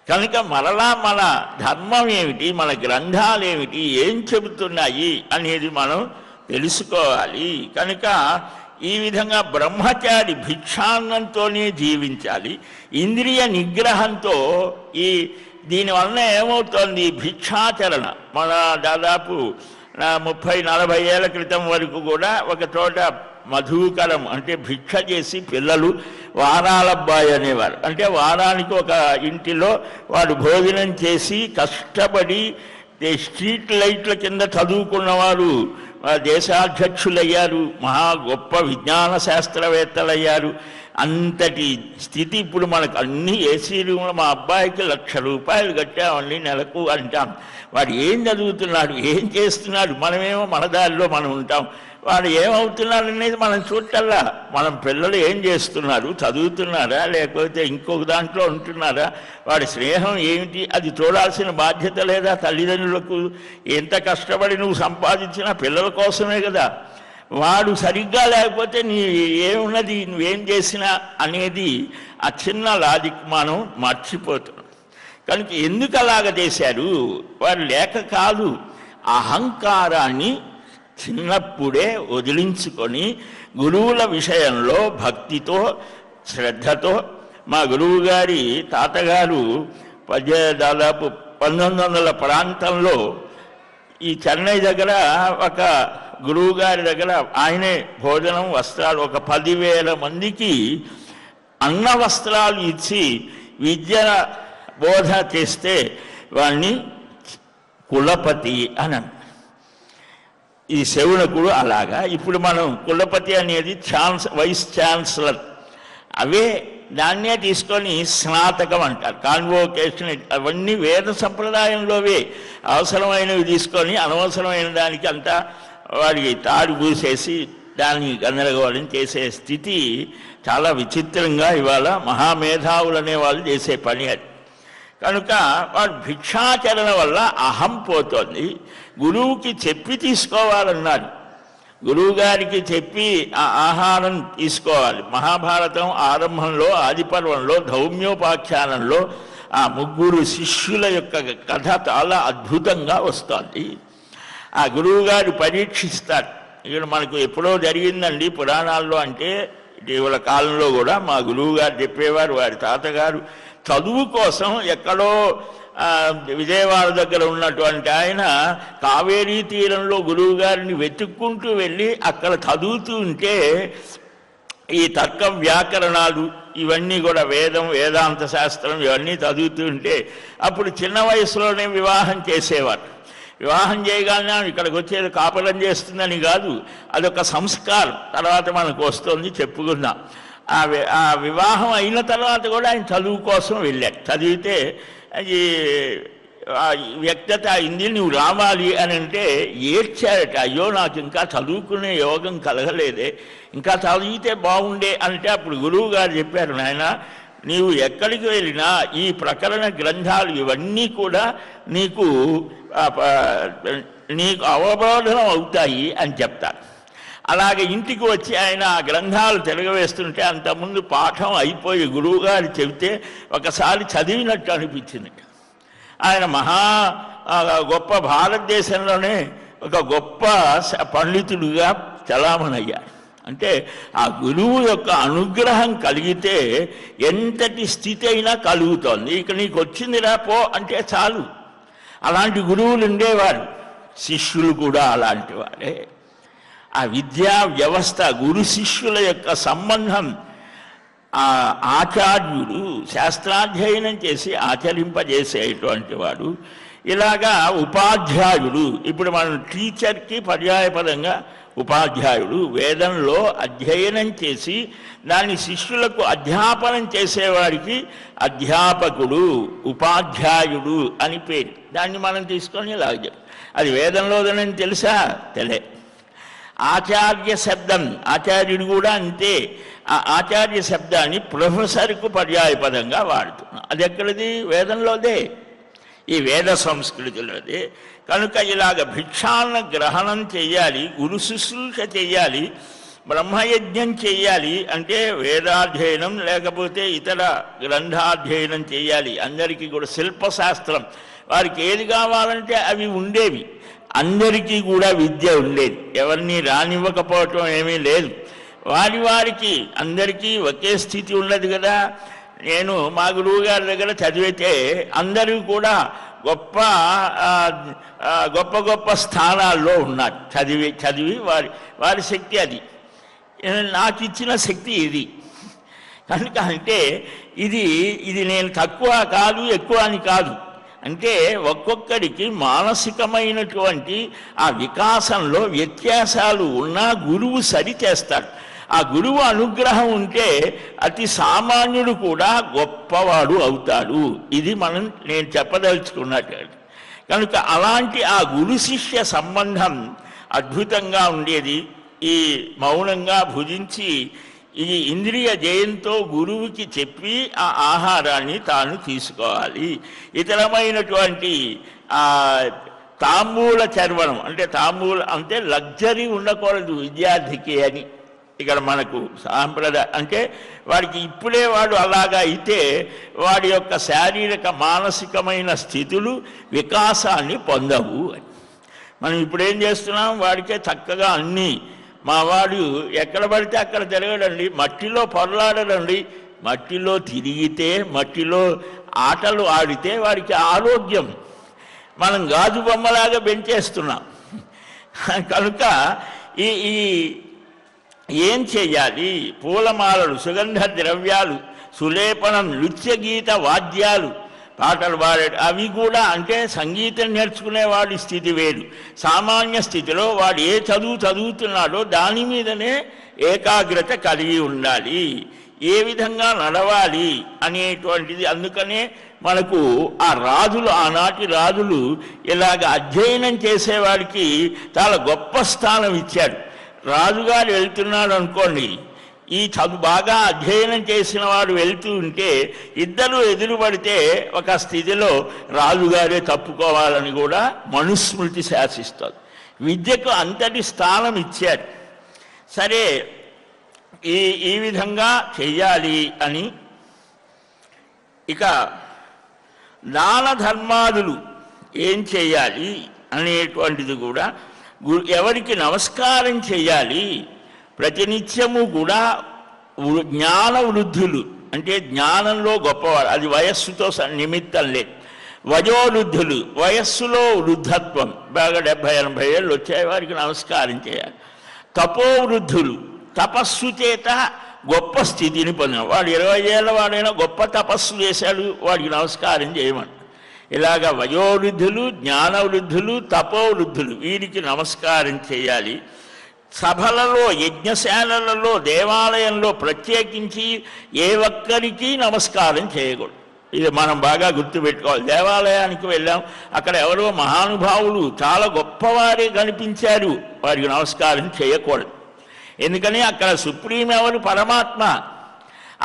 కనుక మరలా మన ధర్మం ఏమిటి, మన గ్రంథాలు ఏమిటి, ఏం చెబుతున్నాయి అనేది మనం తెలుసుకోవాలి. కనుక ఈ విధంగా బ్రహ్మచారి భిక్షాన్నంతోనే జీవించాలి. ఇంద్రియ నిగ్రహంతో దీనివల్ల ఏమవుతోంది, భిక్షాచరణ. మన దాదాపు 30-40 ఏళ్ల క్రితం వరకు కూడా ఒక చోట మధుకరం అంటే భిక్ష చేసి పిల్లలు వారాలబ్బాయి అనేవారు. అంటే వారానికి ఒక ఇంటిలో వాడు భోజనం చేసి కష్టపడి స్ట్రీట్ లైట్ల కింద చదువుకున్నవారు దేశాధ్యక్షులయ్యారు, మహా గొప్ప విజ్ఞాన శాస్త్రవేత్తలయ్యారు. అంతటి స్థితి ఇప్పుడు మనకు అన్ని ఏసీ రూమ్లో మా అబ్బాయికి ₹1,00,000 కట్టామండి నెలకు అంటాం. వాడు ఏం చదువుతున్నాడు, ఏం చేస్తున్నాడు, మనమేమో మన దారిలో మనం ఉంటాం. వాడు ఏమవుతున్నాడు అనేది మనం చూడటల్లా. మనం పిల్లలు ఏం చేస్తున్నారు, చదువుతున్నారా లేకపోతే ఇంకొక దాంట్లో ఉంటున్నారా, వాడి స్నేహం ఏమిటి, అది చూడాల్సిన బాధ్యత లేదా తల్లిదండ్రులకు? ఎంత కష్టపడి నువ్వు సంపాదించినా పిల్లల కోసమే కదా. వాడు సరిగ్గా లేకపోతే నీ ఏమున్నది, నువ్వేం చేసినా అనేది ఆ చిన్న లాజిక్ మనం మర్చిపోతున్నాం. కనుక ఎందుకు అలాగ చేశారు, వారు లేక కాదు, అహంకారాన్ని చిన్నప్పుడే వదిలించుకొని గురువుల విషయంలో భక్తితో శ్రద్ధతో. మా గురువు గారి తాతగారు దాదాపు 1900 ప్రాంతంలో ఈ చెన్నై దగ్గర ఒక గురువు గారి దగ్గర ఆయనే భోజనం వస్త్రాలు ఒక 10,000 మందికి అన్న వస్త్రాలు ఇచ్చి విద్య బోధ చేస్తే వాణ్ణి కులపతి అని. ఈ శౌనకుడు అలాగా. ఇప్పుడు మనం కులపతి అనేది వైస్ ఛాన్సలర్, అవే దాన్నే తీసుకొని స్నాతకం అంటారు, కాన్వోకేషన్. అవన్నీ వేద సంప్రదాయంలోవే. అవసరమైనవి తీసుకొని అనవసరమైన దానికి అంతా వాడికి తాడు పూసేసి దాన్ని గందరగోళం చేసే స్థితి చాలా విచిత్రంగా ఇవాళ మహామేధావులు అనేవాళ్ళు చేసే పని అది. కనుక వాడు భిక్షాచరణ వల్ల అహం పోతోంది. గురువుకి చెప్పి తీసుకోవాలన్నారు. గురువుగారికి చెప్పి ఆ ఆహారం తీసుకోవాలి. మహాభారతం ఆరంభంలో ఆదిపర్వంలో ధౌమ్యోపాఖ్యానంలో ఆ 3 శిష్యుల యొక్క కథ చాలా అద్భుతంగా వస్తుంది. ఆ గురువుగారు పరీక్షిస్తారు. ఇక్కడ మనకు ఎప్పుడో జరిగిందండి పురాణాల్లో. అంటే ఇటీవల కాలంలో కూడా మా గురువుగారు చెప్పేవారు, వారి తాతగారు చదువు కోసం ఎక్కడో విజయవాడ దగ్గర ఉన్నటువంటి ఆయన కావేరీ తీరంలో గురువు గారిని వెతుక్కుంటూ వెళ్ళి అక్కడ చదువుతూ ఉంటే ఈ తర్క వ్యాకరణాలు ఇవన్నీ కూడా వేదాంత శాస్త్రం ఇవన్నీ చదువుతూ ఉంటే అప్పుడు చిన్న వయసులోనే వివాహం చేసేవారు. వివాహం చేయగానే ఇక్కడికి వచ్చేది కాపలం చేస్తుందని కాదు, అదొక సంస్కారం. తర్వాత మనకు వస్తుంది, చెప్పుకుందాం. ఆ వివాహం అయిన తర్వాత కూడా ఆయన చదువు కోసం వెళ్ళాడు. చదివితే అది వ్యక్తత అయింది, నువ్వు రావాలి అని అంటే ఏడ్చాడట. అయ్యో నాకు ఇంకా చదువుకునే యోగం కలగలేదే, ఇంకా చదివితే బాగుండే అంటే అప్పుడు గురువు గారు చెప్పారు, నాయన నీవు ఎక్కడికి వెళ్ళినా ఈ ప్రకరణ గ్రంథాలు ఇవన్నీ కూడా నీకు అవబోధనం అవుతాయి అని చెప్తారు. అలాగే ఇంటికి వచ్చి ఆయన ఆ గ్రంథాలు తిరగవేస్తుంటే అంతకుముందు పాఠం అయిపోయి గురువుగారు చెబితే ఒకసారి చదివినట్టు అనిపించింది. ఆయన గొప్ప భారతదేశంలోనే ఒక గొప్ప పండితుడిగా చలామణయ్యారు. అంటే ఆ గురువు యొక్క అనుగ్రహం కలిగితే ఎంతటి స్థితి అయినా కలుగుతోంది. ఇక నీకు వచ్చిందిరా పో అంటే చాలు. అలాంటి గురువులు ఉండేవారు, శిష్యులు కూడా అలాంటి వారే. ఆ విద్యా వ్యవస్థ గురు శిష్యుల యొక్క సంబంధం, ఆ ఆచార్యుడు శాస్త్రాధ్యయనం చేసి ఆచరింపజేసేటువంటి వాడు. ఇలాగా ఉపాధ్యాయుడు, ఇప్పుడు మనం టీచర్కి పర్యాయపదంగా ఉపాధ్యాయుడు, వేదంలో అధ్యయనం చేసి దాని శిష్యులకు అధ్యాపనం చేసేవాడికి అధ్యాపకుడు, ఉపాధ్యాయుడు అని పేరు. దాన్ని మనం తీసుకొని ఇలాగే అది వేదంలోదని తెలుసా? తెలియ. ఆచార్య శబ్దం, ఆచార్యుడు కూడా అంతే. ఆ ఆచార్య శబ్దాన్ని ప్రొఫెసర్కు పర్యాయపదంగా వాడుతున్నాం. అది ఎక్కడిది? వేదంలోదే. ఈ వేద సంస్కృతిలోది. కనుక ఇలాగ భిక్షాన్న గ్రహణం చెయ్యాలి, గురు శుశ్రూష చెయ్యాలి, బ్రహ్మయజ్ఞం చెయ్యాలి, అంటే వేదాధ్యయనం లేకపోతే ఇతర గ్రంథాధ్యయనం చెయ్యాలి. అందరికీ కూడా శిల్పశాస్త్రం వారికి ఏది కావాలంటే అవి ఉండేవి. అందరికీ కూడా విద్య ఉండేది, ఎవరిని రానివ్వకపోవటం ఏమీ లేదు. వారికి అందరికీ ఒకే స్థితి ఉండదు కదా. నేను మా గురువు గారి దగ్గర చదివితే అందరూ కూడా గొప్ప గొప్ప గొప్ప స్థానాల్లో ఉన్నారు. చదివి వారి శక్తి అది, నాకు ఇచ్చిన శక్తి ఇది. కనుక అంటే ఇది నేను తక్కువ కాదు ఎక్కువ అని కాదు. అంటే ఒక్కొక్కడికి మానసికమైనటువంటి ఆ వికాసంలో వ్యత్యాసాలు ఉన్నా గురువు సరిచేస్తాడు. ఆ గురువు అనుగ్రహం ఉంటే అతి సామాన్యుడు కూడా గొప్పవాడు అవుతాడు. ఇది నేను చెప్పదలుచుకున్నట్టు. కనుక అలాంటి ఆ గురు శిష్య సంబంధం అద్భుతంగా ఉండేది. ఈ మౌనంగా భుజించి ఈ ఇంద్రియ జయంతో గురువుకి చెప్పి ఆ ఆహారాన్ని తాను తీసుకోవాలి. ఇతరమైనటువంటి తాంబూల చర్వణం అంటే లగ్జరీ ఉండకూడదు విద్యార్థికి అని ఇక్కడ మనకు సాంప్రదాయం. అంటే వాడికి ఇప్పుడే వాడు అలాగా అయితే వాడి యొక్క శారీరక మానసికమైన స్థితులు వికాసాన్ని పొందవు అని. మనం ఇప్పుడు ఏం చేస్తున్నాం, వాడికే చక్కగా అన్నీ. మా వాడు ఎక్కడ పడితే అక్కడ తిరగడండి, మట్టిలో పొరలాడడండి, మట్టిలో తిరిగితే మట్టిలో ఆటలు ఆడితే వాడికి ఆరోగ్యం. మనం గాజు బొమ్మలాగా పెంచేస్తున్నాం. కనుక ఈ ఏం చేయాలి, పూలమాలలు, సుగంధ ద్రవ్యాలు, సులేపనం, నృత్య గీత వాద్యాలు, పాటలు పాడే అవి కూడా. అంటే సంగీతం నేర్చుకునేవాడి స్థితి వేరు. సామాన్య స్థితిలో వాడు ఏ చదువుతున్నాడో దాని మీదనే ఏకాగ్రత కలిగి ఉండాలి. ఏ విధంగా నడవాలి అనేటువంటిది. అందుకనే మనకు ఆ రాజులు, ఆనాటి రాజులు ఇలాగ అధ్యయనం చేసేవాడికి చాలా గొప్ప స్థానం ఇచ్చాడు. రాజుగారు వెళ్తున్నాడు అనుకోండి, ఈ బాగా అధ్యయనం చేసిన వాడు వెళ్తూ ఉంటే ఇద్దరు ఎదురుపడితే ఒక స్థితిలో రాజుగారే తప్పుకోవాలని కూడా మనుస్మృతి శాసిస్తుంది. విద్యకు అంతటి స్థానం ఇచ్చారు. సరే, ఈ విధంగా చెయ్యాలి అని. ఇక దాన ధర్మాదులు ఏం చేయాలి అనేటువంటిది కూడా. ఎవరికి నమస్కారం చేయాలి, ప్రతినిత్యము కూడా జ్ఞాన వృద్ధులు, అంటే జ్ఞానంలో గొప్పవాడు, అది వయస్సుతో నిమిత్తం లేదు. వయోవృద్ధులు, వయస్సులో వృద్ధత్వం, బాగా 70-80 ఏళ్ళు వచ్చాయి, వారికి నమస్కారం చేయాలి. తపోవృద్ధులు, తపస్సు చేత గొప్ప స్థితిని పొందిన వాడు, 20 ఏళ్ళ వాడైనా గొప్ప తపస్సు చేశాడు, వాడికి నమస్కారం చేయమని. ఇలాగ వయోవృద్ధులు, జ్ఞానవృద్ధులు, తపోవృద్ధులు, వీరికి నమస్కారం చేయాలి. సభలలో, యజ్ఞశాలలలో, దేవాలయంలో ప్రత్యేకించి ఏ ఒక్కరికి నమస్కారం చేయకూడదు. ఇది మనం బాగా గుర్తుపెట్టుకోవాలి. దేవాలయానికి వెళ్ళాం, అక్కడ ఎవరో మహానుభావులు చాలా గొప్పవారే కనిపించారు, వారికి నమస్కారం చేయకూడదు. ఎందుకని అక్కడ సుప్రీం ఎవరు? పరమాత్మ.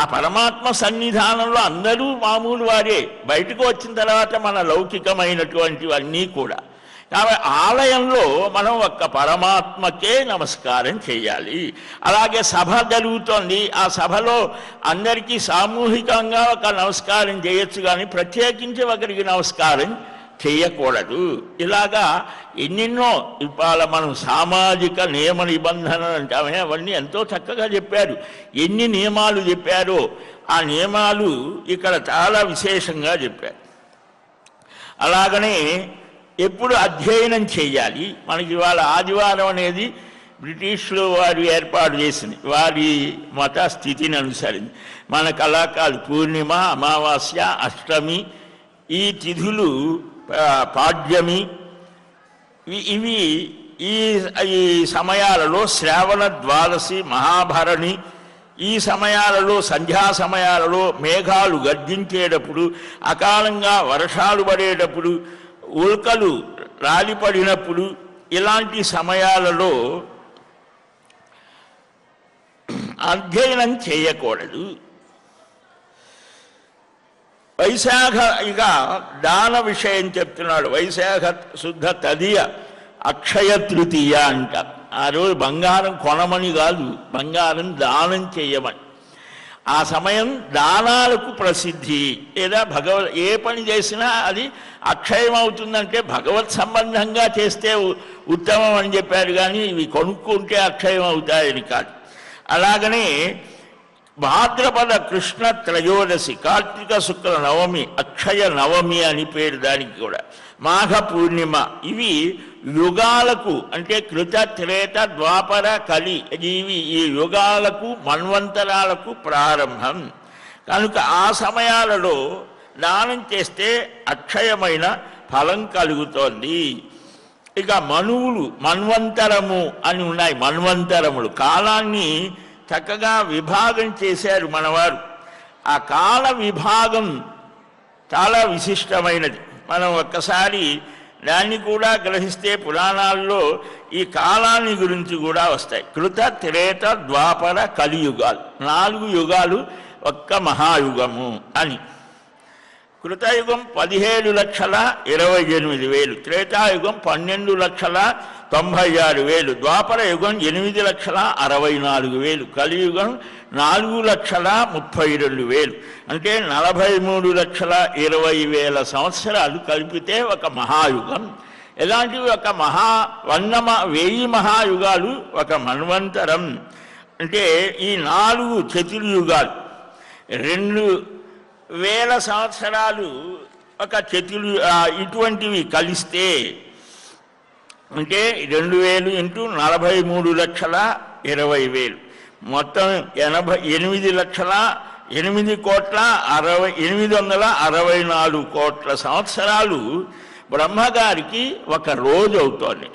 ఆ పరమాత్మ సన్నిధానంలో అందరూ మామూలు వారే. బయటకు వచ్చిన తర్వాత మన లౌకికమైనటువంటివన్నీ కూడా. కాబట్టి ఆలయంలో మనం ఒక్క పరమాత్మకే నమస్కారం చేయాలి. అలాగే సభ జరుగుతోంది, ఆ సభలో అందరికీ సామూహికంగా ఒక నమస్కారం చేయొచ్చు, కానీ ప్రత్యేకించి ఒకరికి నమస్కారం చేయకూడదు. ఇలాగా ఎన్నెన్నో ఇవాళ మనం సామాజిక నియమ నిబంధనలు అంటామే, అవన్నీ ఎంతో చక్కగా చెప్పారు. ఎన్ని నియమాలు చెప్పారో ఆ నియమాలు ఇక్కడ చాలా విశేషంగా చెప్పారు. అలాగనే ఎప్పుడు అధ్యయనం చేయాలి. మనకి ఇవాళ ఆదివారం అనేది బ్రిటిష్లో వారు ఏర్పాటు చేసింది, వారి మత స్థితిని అనుసరించి. మనకు అలా కాదు. పూర్ణిమ, అమావాస్య, అష్టమి, ఈ తిథులు, పాడ్యమి, ఇవి ఈ సమయాలలో, శ్రావణ ద్వాదశి, మహాభరణి, ఈ సమయాలలో, సంధ్యా సమయాలలో మేఘాలు గర్జించేటప్పుడు, అకాలంగా వర్షాలు పడేటప్పుడు, ఉల్కలు రాలిపడినప్పుడు, ఇలాంటి సమయాలలో అధ్యయనం చేయకూడదు. వైశాఖ ఇక దాన విషయం చెప్తున్నాడు. వైశాఖ శుద్ధ తదియ అక్షయ తృతీయ అంట. ఆ రోజు బంగారం కొనమని కాదు, బంగారం దానం చేయమని. ఆ సమయం దానాలకు ప్రసిద్ధి. లేదా ఏ పని చేసినా అది అక్షయం అవుతుందంటే భగవత్ సంబంధంగా చేస్తే ఉత్తమం అని చెప్పారు, కానీ ఇవి కొనుక్కుంటే అక్షయం అవుతాయని కాదు. అలాగనే భాద్రపద కృష్ణ త్రయోదశి, కార్తీక శుక్ల నవమి, అక్షయ నవమి అని పేరు దానికి కూడా. మాఘ పూర్ణిమ, ఇవి యుగాలకు అంటే కృత త్రేత ద్వాపర కలి, ఇవి ఈ యుగాలకు మన్వంతరాలకు ప్రారంభం కనుక ఆ సమయాలలో దానం చేస్తే అక్షయమైన ఫలం కలుగుతోంది. ఇక మనువులు మన్వంతరము అని ఉన్నాయి. మన్వంతరములు కాలాన్ని చక్కగా విభాగం చేశారు మనవారు. ఆ కాల విభాగం చాలా విశిష్టమైనది. మనం ఒక్కసారి దాన్ని కూడా గ్రహిస్తే పురాణాల్లో ఈ కాలాన్ని గురించి కూడా వస్తాయి. కృత త్రేత ద్వాపర కలియుగాలు, 4 యుగాలు ఒక్క మహాయుగము అని. కృతయుగం 17,28,000, త్రేతాయుగం 12,96,000, ద్వాపర యుగం 8,64,000, కలియుగం 4,32,000. అంటే 43,20,000 సంవత్సరాలు కలిపితే ఒక మహాయుగం. ఎలాంటివి? ఒక 1000 మహాయుగాలు ఒక మన్వంతరం. అంటే ఈ 4 చతుర్యుగాలు 2,000 సంవత్సరాలు ఒక ఇటువంటివి కలిస్తే అంటే 2,000 ఇంటూ 43,20,000 మొత్తం 8,864 కోట్ల సంవత్సరాలు బ్రహ్మగారికి ఒక రోజు అవుతోంది.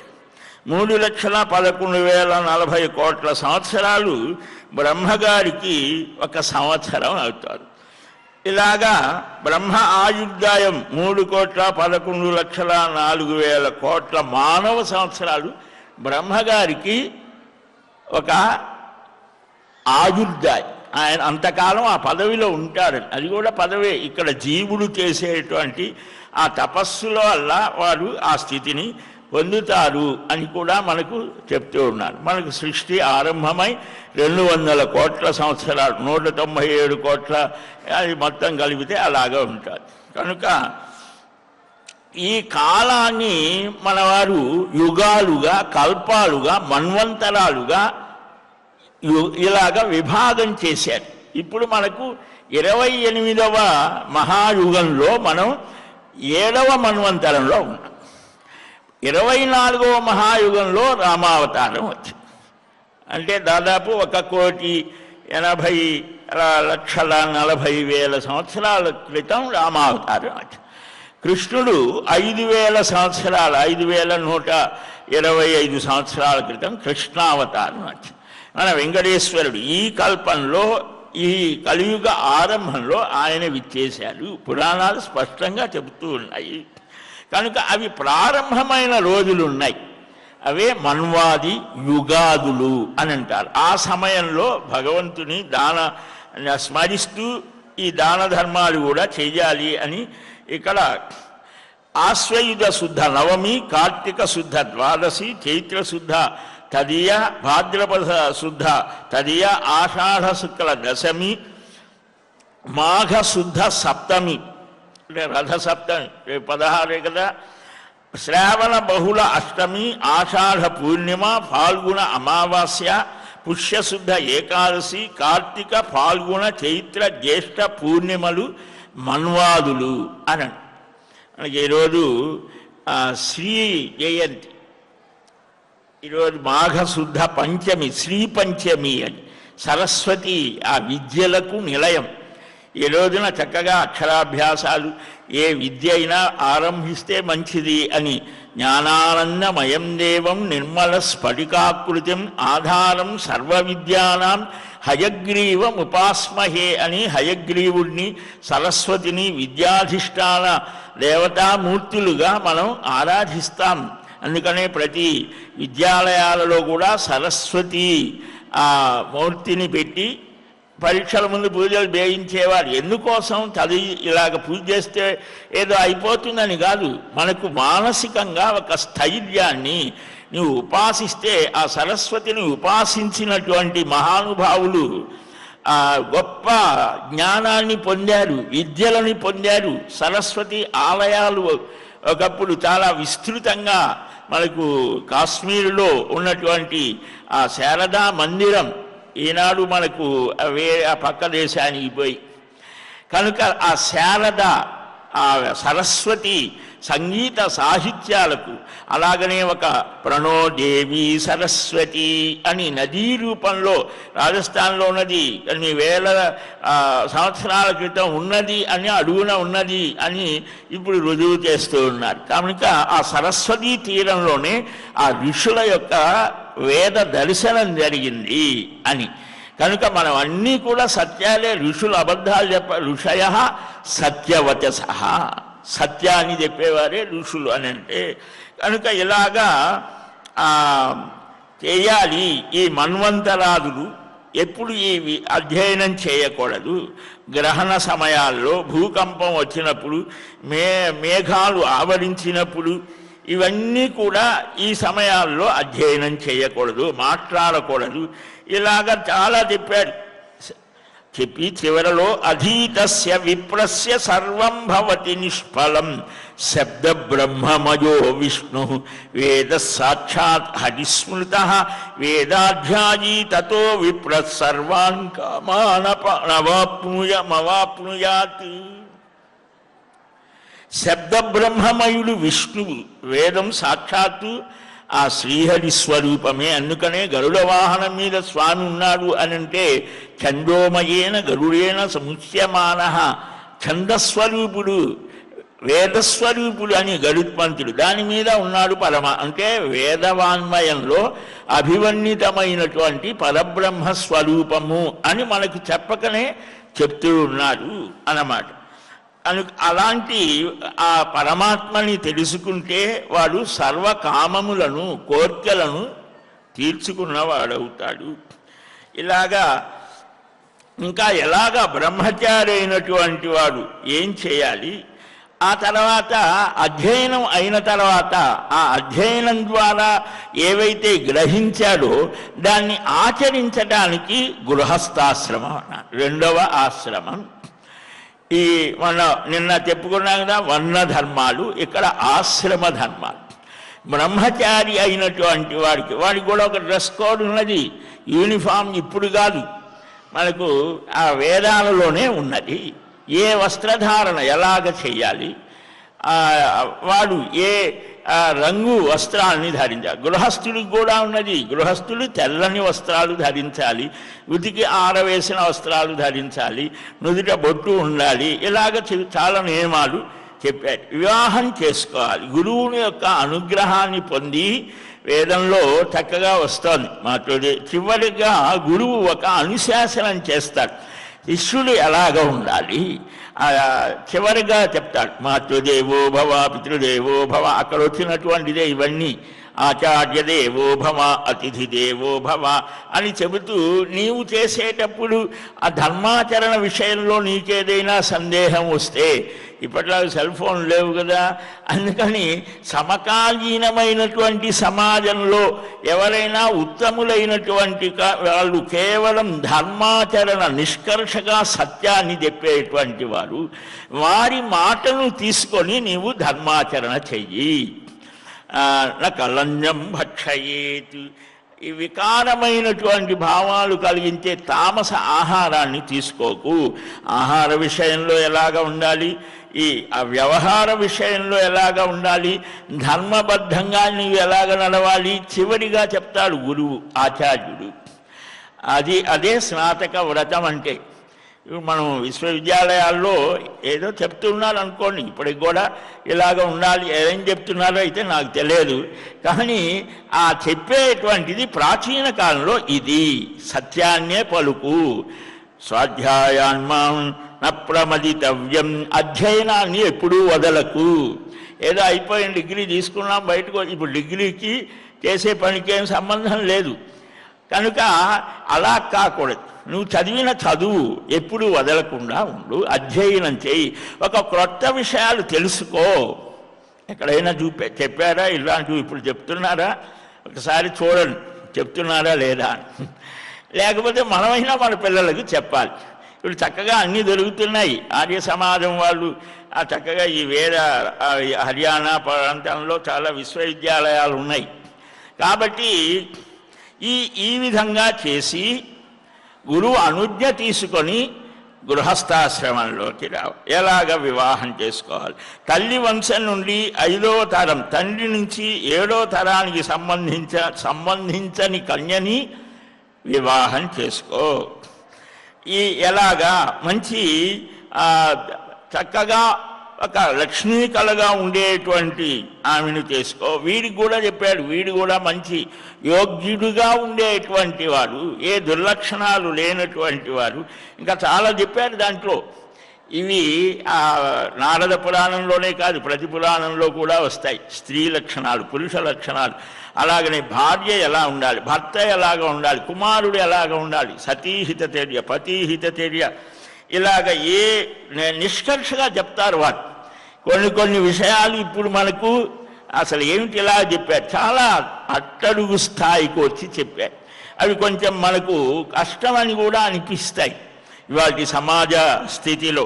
3,11,040 కోట్ల సంవత్సరాలు బ్రహ్మగారికి ఒక సంవత్సరం అవుతుంది. ఇలాగా బ్రహ్మ ఆయుర్దాయం 3,11,04,000 కోట్ల మానవ సంవత్సరాలు బ్రహ్మగారికి ఒక ఆయుర్దాయం. ఆయన అంతకాలం ఆ పదవిలో ఉంటారని, అది కూడా పదవే. ఇక్కడ జీవుడు చేసేటువంటి ఆ తపస్సుల వల్ల వారు ఆ స్థితిని పొందుతారు అని కూడా మనకు చెప్తూ ఉన్నారు. మనకు సృష్టి ఆరంభమై 200 కోట్ల సంవత్సరాలు, 197 కోట్ల, అది మొత్తం కలిపితే అలాగా ఉంటుంది. కనుక ఈ కాలాన్ని మనవారు యుగాలుగా, కల్పాలుగా, మన్వంతరాలుగా ఇలాగా విభాగం చేశారు. ఇప్పుడు మనకు 28వ మహాయుగంలో మనం 7వ మన్వంతరంలో ఉన్నాం. 24వ మహాయుగంలో రామావతారం వచ్చింది. అంటే దాదాపు 1,80,40,000 సంవత్సరాల క్రితం రామావతారం వచ్చింది. కృష్ణుడు 5,000 సంవత్సరాలు, 5,125 సంవత్సరాల క్రితం కృష్ణావతారం వచ్చింది. మన వెంకటేశ్వరుడు ఈ కల్పంలో, ఈ కలియుగ ఆరంభంలో ఆయన విచ్చేశారు. పురాణాలు స్పష్టంగా చెబుతూ ఉన్నాయి. కనుక అవి ప్రారంభమైన రోజులు ఉన్నాయి. అవే మన్వాది యుగాదులు అని అంటారు. ఆ సమయంలో భగవంతుని స్మరిస్తూ ఈ దాన ధర్మాలు కూడా చేయాలి అని ఇక్కడ ఆశ్వయుజ శుద్ధ నవమి, కార్తీక శుద్ధ ద్వాదశి, చైత్ర శుద్ధ తదియ, భాద్రపద శుద్ధ తదియ, ఆషాఢ శుక్ల దశమి, మాఘ శుద్ధ సప్తమి అంటే రథ సప్తమి 16 కదా, శ్రావణ బహుళ అష్టమి, ఆషాఢ పూర్ణిమ, ఫాల్గుణ అమావాస్య, పుష్యశుద్ధ ఏకాదశి, కార్తీక ఫాల్గుణ చైత్ర జ్యేష్ఠ పూర్ణిమలు మన్వాదులు అని. మనకి ఈరోజు శ్రీ జయంతి, ఈరోజు మాఘశుద్ధ పంచమి, శ్రీ పంచమి అని. సరస్వతి ఆ విద్యలకు నిలయం. ఈ రోజున చక్కగా అక్షరాభ్యాసాలు, ఏ విద్య అయినా ఆరంభిస్తే మంచిది అని. జ్ఞానానందమయం దేవం నిర్మల స్ఫటికాకృతిం ఆధారం సర్వ విద్యానాం హయగ్రీవం ఉపాస్మహే అని హయగ్రీవుడిని, సరస్వతిని విద్యాధిష్టాన దేవతామూర్తులుగా మనం ఆరాధిస్తాం. అందుకనే ప్రతి విద్యాలయాలలో కూడా సరస్వతి ఆ మూర్తిని పెట్టి పరీక్షల ముందు పూజలు చేయించేవారు. ఎందుకోసం? చదివి ఇలాగ పూజ చేస్తే ఏదో అయిపోతుందని కాదు, మనకు మానసికంగా ఒక స్థైర్యాన్ని నువ్వు ఉపాసిస్తే, ఆ సరస్వతిని ఉపాసించినటువంటి మహానుభావులు గొప్ప జ్ఞానాన్ని పొందారు, విద్యలని పొందారు. సరస్వతి ఆలయాలు ఒకప్పుడు చాలా విస్తృతంగా మనకు కాశ్మీరులో ఉన్నటువంటి ఆ శారదా మందిరం ఈనాడు మనకు ఆ పక్క దేశానికి పోయి, కనుక ఆ శారద, ఆ సరస్వతి సంగీత సాహిత్యాలకు, అలాగనే ఒక ప్రణోదేవి సరస్వతి అని నదీ రూపంలో రాజస్థాన్లో ఉన్నది, కొన్ని వేల సంవత్సరాల క్రితం ఉన్నది అని, అడుగున ఉన్నది అని ఇప్పుడు రుజువు చేస్తూ ఉన్నారు. కనుక ఆ సరస్వతీ తీరంలోనే ఆ ఋషుల యొక్క వేద దర్శనం జరిగింది అని. కనుక మనం అన్నీ కూడా సత్యాలే, ఋషులు అబద్ధాలు ఋషయ సత్యవచసః, సత్యాన్ని చెప్పేవారే ఋషులు అని అంటే. కనుక ఇలాగా చేయాలి. ఈ మన్వంతరాదులు ఎప్పుడు ఈ అధ్యయనం చేయకూడదు. గ్రహణ సమయాల్లో, భూకంపం వచ్చినప్పుడు, మేఘాలు ఆవరించినప్పుడు, ఇవన్నీ కూడా ఈ సమయాల్లో అధ్యయనం చేయకూడదు, మాట్లాడకూడదు. ఇలాగ చాలా చెప్పారు. చెప్పి చివరలో అధీతస్య విప్రస్య సర్వం భవతి నిష్ఫలం శబ్ద బ్రహ్మమయో విష్ణు వేద సాక్షాత్ హరిస్మృత వేదాధ్యాయీ తతో విప్ర సర్వాన్ కామానవాప్నుయాత్. శబ్ద బ్రహ్మమయుడు విష్ణువు, వేదం సాక్షాత్తు ఆ శ్రీహరి స్వరూపమే. అందుకనే గరుడ వాహనం మీద స్వామి ఉన్నాడు అని అంటే ఛందోమయేన గరుడేన సముచ్యమాన, ఛందస్వరూపుడు, వేదస్వరూపుడు అని గరుత్మంతుడు, దాని మీద ఉన్నాడు అంటే వేదవాన్మయంలో అభివర్ణితమైనటువంటి పరబ్రహ్మ స్వరూపము అని మనకు చెప్పకనే చెప్తూ ఉన్నాడు అన్నమాట. అలాంటి ఆ పరమాత్మని తెలుసుకుంటే వాడు సర్వకామములను, కోర్కెలను తీర్చుకున్నవాడవుతాడు. ఇలాగా ఇంకా ఎలాగా బ్రహ్మచారి అయినటువంటి వాడు ఏం చేయాలి? ఆ తర్వాత అధ్యయనం అయిన తర్వాత ఆ అధ్యయనం ద్వారా ఏవైతే గ్రహించాడో దాన్ని ఆచరించడానికి గృహస్థాశ్రమం అన్నారు, రెండవ ఆశ్రమం. ఈ నిన్న చెప్పుకున్నాం కదా వర్ణ ధర్మాలు, ఇక్కడ ఆశ్రమ ధర్మాలు. బ్రహ్మచారి అయినటువంటి వాడికి కూడా ఒక డ్రెస్ కోడ్ ఉన్నది, యూనిఫామ్ ఇప్పుడు కాదు, మనకు ఆ వేదాలలోనే ఉన్నది. ఏ వస్త్రధారణ ఎలాగ చేయాలి, వాడు ఏ రంగు వస్త్రాలని ధరించాలి. గృహస్థుడికి కూడా ఉన్నది, గృహస్థులు తెల్లని వస్త్రాలు ధరించాలి, ఉతికి ఆరవేసిన వస్త్రాలు ధరించాలి, నుదుట బొట్టు ఉండాలి. ఇలాగ చాలా నియమాలు చెప్పారు. వివాహం చేసుకోవాలి, గురువుని యొక్క అనుగ్రహాన్ని పొంది వేదంలో చక్కగా వస్తోంది. చివరిగా గురువు ఒక అనుశాసనం చేస్తాడు, శిష్యుడు ఎలాగ ఉండాలి చివరిగా చెప్తాడు. మాతృదేవో భవ, పితృదేవో భవ, అక్కడ వచ్చినటువంటిదే ఇవన్నీ. ఆచార్య దేవో భవ, అతిథి దేవో భవ అని చెబుతూ నీవు చేసేటప్పుడు ఆ ధర్మాచరణ విషయంలో నీకేదైనా సందేహం వస్తే, ఇప్పట్లో సెల్ ఫోన్ లేవు కదా, అందుకని సమకాలీనమైనటువంటి సమాజంలో ఎవరైనా ఉత్తములైనటువంటి వాళ్ళు కేవలం ధర్మాచరణ నిష్కర్షగా సత్యాన్ని చెప్పేటువంటి వారి మాటను తీసుకొని నీవు ధర్మాచరణ చెయ్యి. కలంజం భక్షయేత్, ఈ వికారమైనటువంటి భావాలు కలిగించే తామస ఆహారాన్ని తీసుకోకు. ఆహార విషయంలో ఎలాగ ఉండాలి, ఈ వ్యవహార విషయంలో ఎలాగ ఉండాలి, ధర్మబద్ధంగా నీవు ఎలాగ నడవాలి చివరిగా చెప్తాడు గురువు, ఆచార్యుడు. అదే స్నాతక వ్రతం అంటే. మనం విశ్వవిద్యాలయాల్లో ఏదో చెప్తున్నారు అనుకోండి, ఇప్పటికి కూడా ఇలాగ ఉండాలి, ఏం చెప్తున్నారో అయితే నాకు తెలియదు, కానీ ఆ చెప్పేటువంటిది ప్రాచీన కాలంలో ఇది సత్యాన్నే పలుకు. స్వాధ్యాయాన్మాం న ప్రమదితవ్యం, అధ్యయనాన్ని ఎప్పుడూ వదలకు. ఏదో అయిపోయిన డిగ్రీ తీసుకున్నాం బయటకు, ఇప్పుడు డిగ్రీకి చేసే పనికి ఏం సంబంధం లేదు. కనుక అలా కాకూడదు. నువ్వు చదివిన చదువు ఎప్పుడు వదలకుండా ఉండు, అధ్యయనం చేయి, ఒక క్రొత్త విషయాలు తెలుసుకో. ఎక్కడైనా చెప్పారా ఇలాంటివి? ఇప్పుడు చెప్తున్నారా? ఒకసారి చూడండి చెప్తున్నారా లేదా. లేకపోతే మనమైనా మన పిల్లలకు చెప్పాలి. ఇప్పుడు చక్కగా అన్నీ దొరుకుతున్నాయి. ఆర్య సమాజం వాళ్ళు చక్కగా ఈ వేద హర్యానా ప్రాంతంలో చాలా విశ్వవిద్యాలయాలు ఉన్నాయి. కాబట్టి ఈ విధంగా చేసి గురువు అనుజ్ఞ తీసుకొని గృహస్థాశ్రమంలోకి రావు. ఎలాగ వివాహం చేసుకోవాలి? తల్లి వంశం నుండి 5వ తరం, తండ్రి నుంచి 7వ తరానికి సంబంధించని కన్యని వివాహం చేసుకో. ఎలాగా? మంచి చక్కగా ఒక లక్ష్మీ కళగా ఉండేటువంటి ఆమెను చేసుకో. వీడికి కూడా చెప్పాడు, వీడు కూడా మంచి యోగ్యుడుగా ఉండేటువంటి వాడు, ఏ దుర్లక్షణాలు లేనటువంటి వాడు. ఇంకా చాలా చెప్పాడు దాంట్లో. ఇవి నారద పురాణంలోనే కాదు, ప్రతి పురాణంలో కూడా వస్తాయి. స్త్రీ లక్షణాలు, పురుష లక్షణాలు. అలాగనే భార్య ఎలా ఉండాలి, భర్త ఎలాగ ఉండాలి, కుమారుడు ఎలాగ ఉండాలి, సతీహిత చర్య, పతీహిత చర్య, ఇలాగ నిష్కర్షగా చెప్తారు వారు. కొన్ని విషయాలు ఇప్పుడు మనకు అసలు ఏమిటి ఇలా చెప్పారు, చాలా అట్టడుగు స్థాయికి వచ్చి చెప్పారు. అవి కొంచెం మనకు కష్టమని కూడా అనిపిస్తాయి ఇవాటి సమాజ స్థితిలో.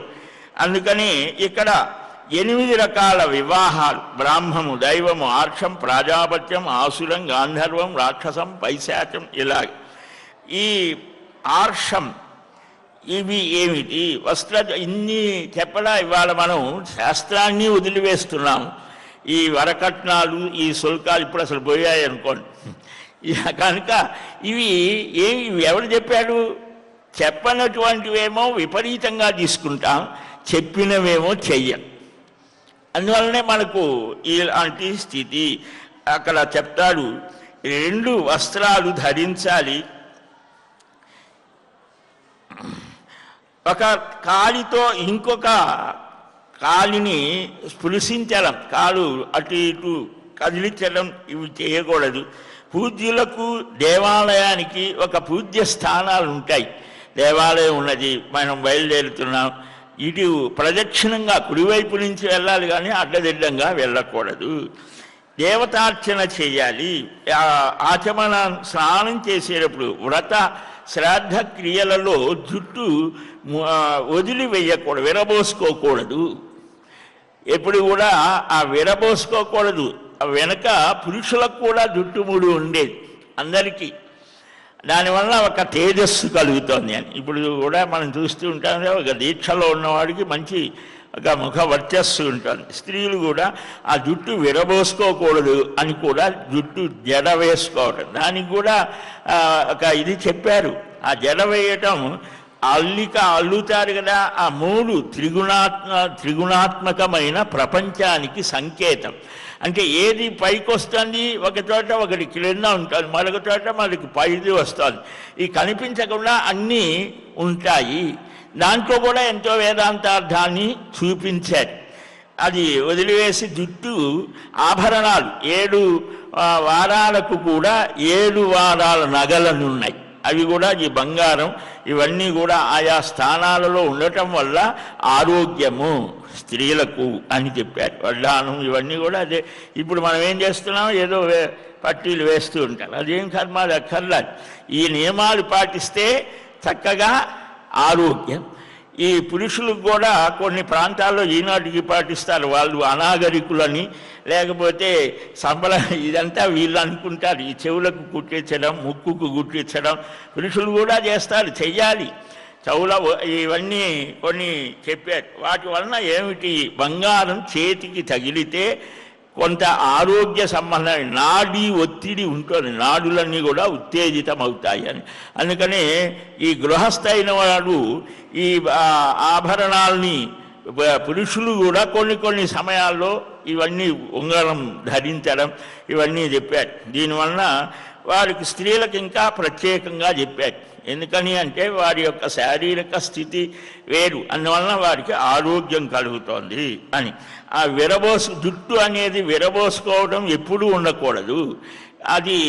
అందుకని ఇక్కడ 8 రకాల వివాహాలు: బ్రాహ్మము, దైవము, ఆర్షం, ప్రాజాపత్యం, ఆసురం, గాంధర్వం, రాక్షసం, పైశాచం. ఇలాగ ఈ ఆర్షం ఇవి ఏమిటి? ఇన్ని చెప్పడా ఇవాళ మనం శాస్త్రాన్ని వదిలివేస్తున్నాం. ఈ వరకట్నాలు, ఈ శుల్కాలు ఇప్పుడు అసలు పోయాయి అనుకోండి. కనుక ఇవి ఎవరు చెప్పాడు? చెప్పనటువంటివేమో విపరీతంగా తీసుకుంటాం, చెప్పినవేమో చెయ్యం. అందువల్లనే మనకు ఇలాంటి స్థితి. అక్కడ చెప్తాడు, 2 వస్త్రాలు ధరించాలి. ఒక కాలితో ఇంకొక కాలిని స్పృశించడం, కాలు అటు ఇటు కదిలించడం ఇవి చేయకూడదు. పూజ్యులకు దేవాలయానికి ఒక పూజ్య స్థానాలు ఉంటాయి. దేవాలయం ఉన్నది, మనం బయలుదేరుతున్నాం, ఇటు ప్రదక్షిణంగా కుడివైపు నుంచి వెళ్ళాలి, కానీ అడ్డదిడ్డంగా వెళ్ళకూడదు. దేవతార్చన చేయాలి. ఆచమన స్నానం చేసేటప్పుడు వ్రత శ్రాద్ధ క్రియలలో జుట్టు వదిలివేయకూడదు, విరబోసుకోకూడదు. ఎప్పుడు కూడా విరబోసుకోకూడదు. వెనక పురుషులకు కూడా జుట్టుముడి ఉండేది అందరికీ. దానివల్ల ఒక తేజస్సు కలుగుతోంది అని ఇప్పుడు కూడా మనం చూస్తూ ఉంటాం. ఒక దీక్షలో ఉన్నవాడికి మంచి ఒక ముఖ వర్చస్సు ఉంటుంది. స్త్రీలు కూడా ఆ జుట్టు విరబోసుకోకూడదు అని కూడా జుట్టు జడ వేసుకోవడం, దానికి కూడా ఒక ఇది చెప్పారు. ఆ జడ వేయటం అల్లుతారు కదా, ఆ 3 త్రిగుణాత్మకమైన ప్రపంచానికి సంకేతం. అంటే ఏది పైకి వస్తుంది, ఒక చోట ఒకటి క్రింద ఉంటుంది, మరొక చోట మనకి పైది వస్తుంది. ఈ కనిపించకుండా అన్నీ ఉంటాయి. దాంట్లో కూడా ఎంతో వేదాంతార్థాన్ని చూపించారు. అది వదిలివేసి జుట్టు ఆభరణాలు 7 వారాలకు కూడా 7 వారాల నగలనున్నాయి. అవి కూడా ఈ బంగారం ఇవన్నీ కూడా ఆయా స్థానాలలో ఉండటం వల్ల ఆరోగ్యము స్త్రీలకు అని చెప్పారు. వడ్డానం ఇవన్నీ కూడా అదే. ఇప్పుడు మనం ఏం చేస్తున్నాం, ఏదో పట్టీలు వేస్తూ ఉంటారు. అదేం కర్మ, అది అక్కర్లేదు. ఈ నియమాలు పాటిస్తే చక్కగా ఆరోగ్యం. ఈ పురుషులకు కూడా కొన్ని ప్రాంతాల్లో ఈనాటికి పాటిస్తారు. వాళ్ళు అనాగరికులని, లేకపోతే ఇదంతా వీళ్ళు అనుకుంటారు. ఈ చెవులకు కుట్టించడం, ముక్కుకు కుట్టించడం పురుషులు కూడా చేస్తారు, చెయ్యాలి. చెవుల ఇవన్నీ కొన్ని చెప్పారు. వాటి వలన ఏమిటి, బంగారం చేతికి తగిలితే కొంత ఆరోగ్య సంబంధమైన నాడీ ఒత్తిడి ఉంటుంది, నాడులన్నీ కూడా ఉత్తేజితం అవుతాయి అని. అందుకనే ఈ గృహస్థైన వాడు ఈ ఆభరణాలని పురుషులు కూడా కొన్ని సమయాల్లో ఇవన్నీ ఉంగరం ధరించడం ఇవన్నీ చెప్పారు. దీనివలన వారికి స్త్రీలకు ఇంకా ప్రత్యేకంగా చెప్పారు. ఎందుకని అంటే వారి యొక్క శారీరక స్థితి వేరు, అందువలన వారికి ఆరోగ్యం కలుగుతోంది అని. ఆ జుట్టు అనేది విరబోసుకోవడం ఎప్పుడూ ఉండకూడదు. అది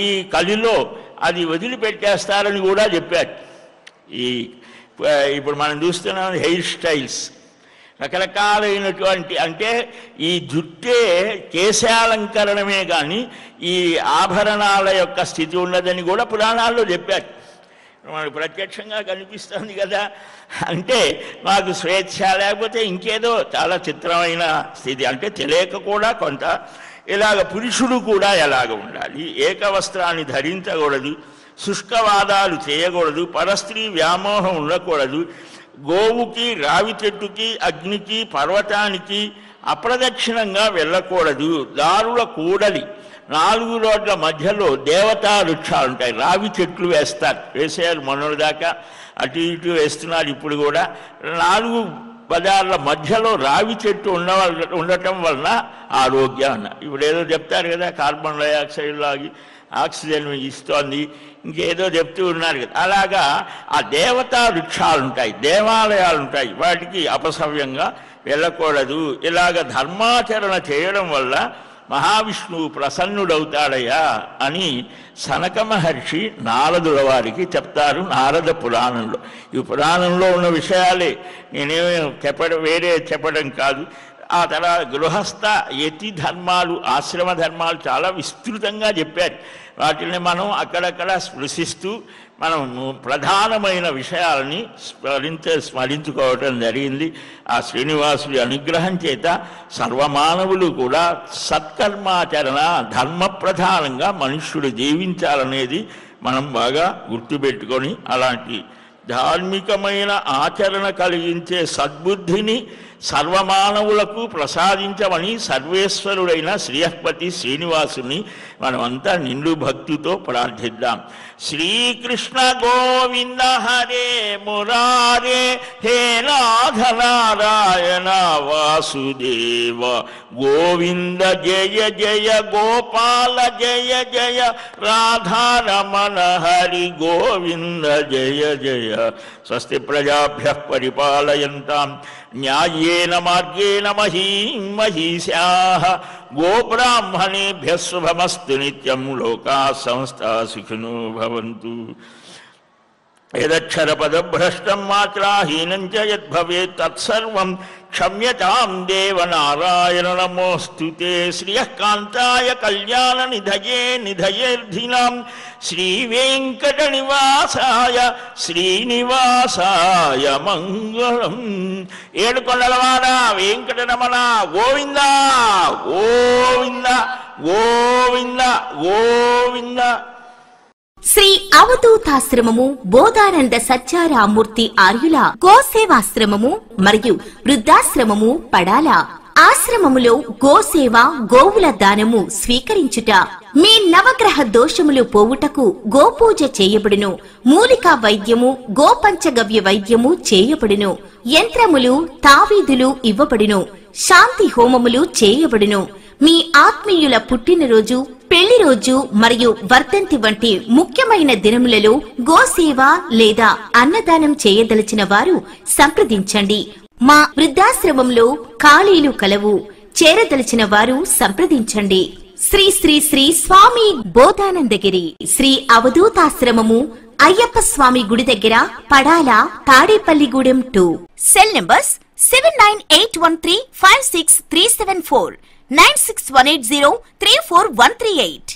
ఈ కలిలో అది వదిలిపెట్టేస్తారని కూడా చెప్పారు. ఇప్పుడు మనం చూస్తున్నాం హెయిర్ స్టైల్స్ రకరకాలైనటువంటి, అంటే ఈ జుట్టే కేశాలంకరణమే కానీ ఈ ఆభరణాల యొక్క స్థితి ఉన్నదని కూడా పురాణాల్లో చెప్పారు. మనకు ప్రత్యక్షంగా కనిపిస్తుంది కదా. అంటే మాకు స్వేచ్ఛ లేకపోతే ఇంకేదో చాలా చిత్రమైన స్థితి, అంటే తెలియక కూడా కొంత ఇలాగ పురుషుడు కూడా ఎలాగ ఉండాలి, ఏకవస్త్రాన్ని ధరించకూడదు, శుష్కవాదాలు చేయకూడదు, పరస్త్రీ వ్యామోహం ఉండకూడదు, గోవుకి రావి చెట్టుకి అగ్నికి పర్వతానికి అప్రదక్షిణంగా వెళ్ళకూడదు, దారుల కూడలి 4 రోడ్ల మధ్యలో దేవతా వృక్షాలు ఉంటాయి, రావి చెట్లు వేసారు మొన్నటిదాకా, అటు ఇటు వేస్తున్నారు ఇప్పుడు కూడా. 4 బజార్ల మధ్యలో రావి చెట్టు ఉండటం వలన ఆరోగ్యం అన్న. ఇప్పుడు ఏదో చెప్తారు కదా, కార్బన్ డైఆక్సైడ్ లాగి ఆక్సిజన్ ఇస్తోంది, ఇంకేదో చెప్తూ ఉన్నారు కదా. అలాగా ఆ దేవతా వృక్షాలు ఉంటాయి, దేవాలయాలు ఉంటాయి, వాటికి అపసవ్యంగా వెళ్ళకూడదు. ఇలాగ ధర్మాచరణ చేయడం వల్ల మహావిష్ణువు ప్రసన్నుడవుతాడయ్యా అని సనక మహర్షి నారదుల వారికి చెప్తారు నారద పురాణంలో. ఈ పురాణంలో ఉన్న విషయాలే, నేనేమీ వేరే చెప్పడం కాదు. ఆ తర్వాత గృహస్థ యతి ధర్మాలు, ఆశ్రమ ధర్మాలు చాలా విస్తృతంగా చెప్పారు. వాటిని మనం అక్కడక్కడ స్పృశిస్తూ మనం ప్రధానమైన విషయాలని స్మరించుకోవటం జరిగింది. ఆ శ్రీనివాసుడి అనుగ్రహం చేత సర్వమానవులు కూడా సత్కర్మాచరణ ధర్మ ప్రధానంగా మనుష్యుడు జీవించాలనేది మనం బాగా గుర్తుపెట్టుకొని అలాంటి ధార్మికమైన ఆచరణ కలిగించే సద్బుద్ధిని సర్వమానవులకు ప్రసాదించమని సర్వేశ్వరుడైన శ్రీహపతి శ్రీనివాసుని మనమంతా నిండు భక్తితో ప్రార్థిద్దాం. శ్రీకృష్ణ గోవింద హరే మురారే హే నాథ నారాయణ వాసుదేవ గోవింద జయ జయ గోపాల జయ జయ రాధారమణ హరి గోవింద జయ జయ. స్వస్తి ప్రజాభ్యః పరిపాలయంతాం న్యాయేన మార్గేణ మహీం మహీశాః గోబ్రాహ్మణేభ్యः శుభమస్తు నిత్యం. లోకాః సమస్తాః సుఖినో భవంతు. యదక్షరపదభ్రష్టం మాత్రాహీనం చ యద్భవేత్ తత్సర్వం క్షమ్యతాం దేవ నారాయణ నమోస్తుతే. శ్రియః కాంతాయ కళ్యాణ నిధయే నిధయేర్ధినాం శ్రీవేంకట నివాసాయ శ్రీనివాసాయ మంగళం. ఏడుకొండలవాడ వెంకటరమణ గోవింద గోవింద గోవింద గోవింద. శ్రీ అవధూతాశ్రమము బోధానంద సత్యారామూర్తి ఆర్యుల గోసేవాశ్రమము మరియు వృద్ధాశ్రమము పడాల. ఆశ్రమములో గోసేవ గోవుల దానము స్వీకరించుట, మీ నవగ్రహ దోషములు పోవుటకు గోపూజ చేయబడును. మూలికా వైద్యము గోపంచగవ్య వైద్యము చేయబడును. యంత్రములు తావీదులు ఇవ్వబడును. శాంతి హోమములు చేయబడును. మీ ఆత్మీయుల పుట్టినరోజు, పెళ్లి రోజు మరియు వర్ధంతి వంటి ముఖ్యమైన దినములలో గోసేవ లేదా అన్నదానం చేయదలిచిన వారు సంప్రదించండి. మా వృద్ధాశ్రమంలో ఖాళీలు కలవు. చేరదలిచిన వారు సంప్రదించండి. శ్రీ శ్రీ శ్రీ స్వామి బోధానందగిరి శ్రీ అవధూతాశ్రమము అయ్యప్ప స్వామి గుడి దగ్గర పడాల, తాడేపల్లిగూడెం 2. Cell numbers 7981356374, 9618034 138.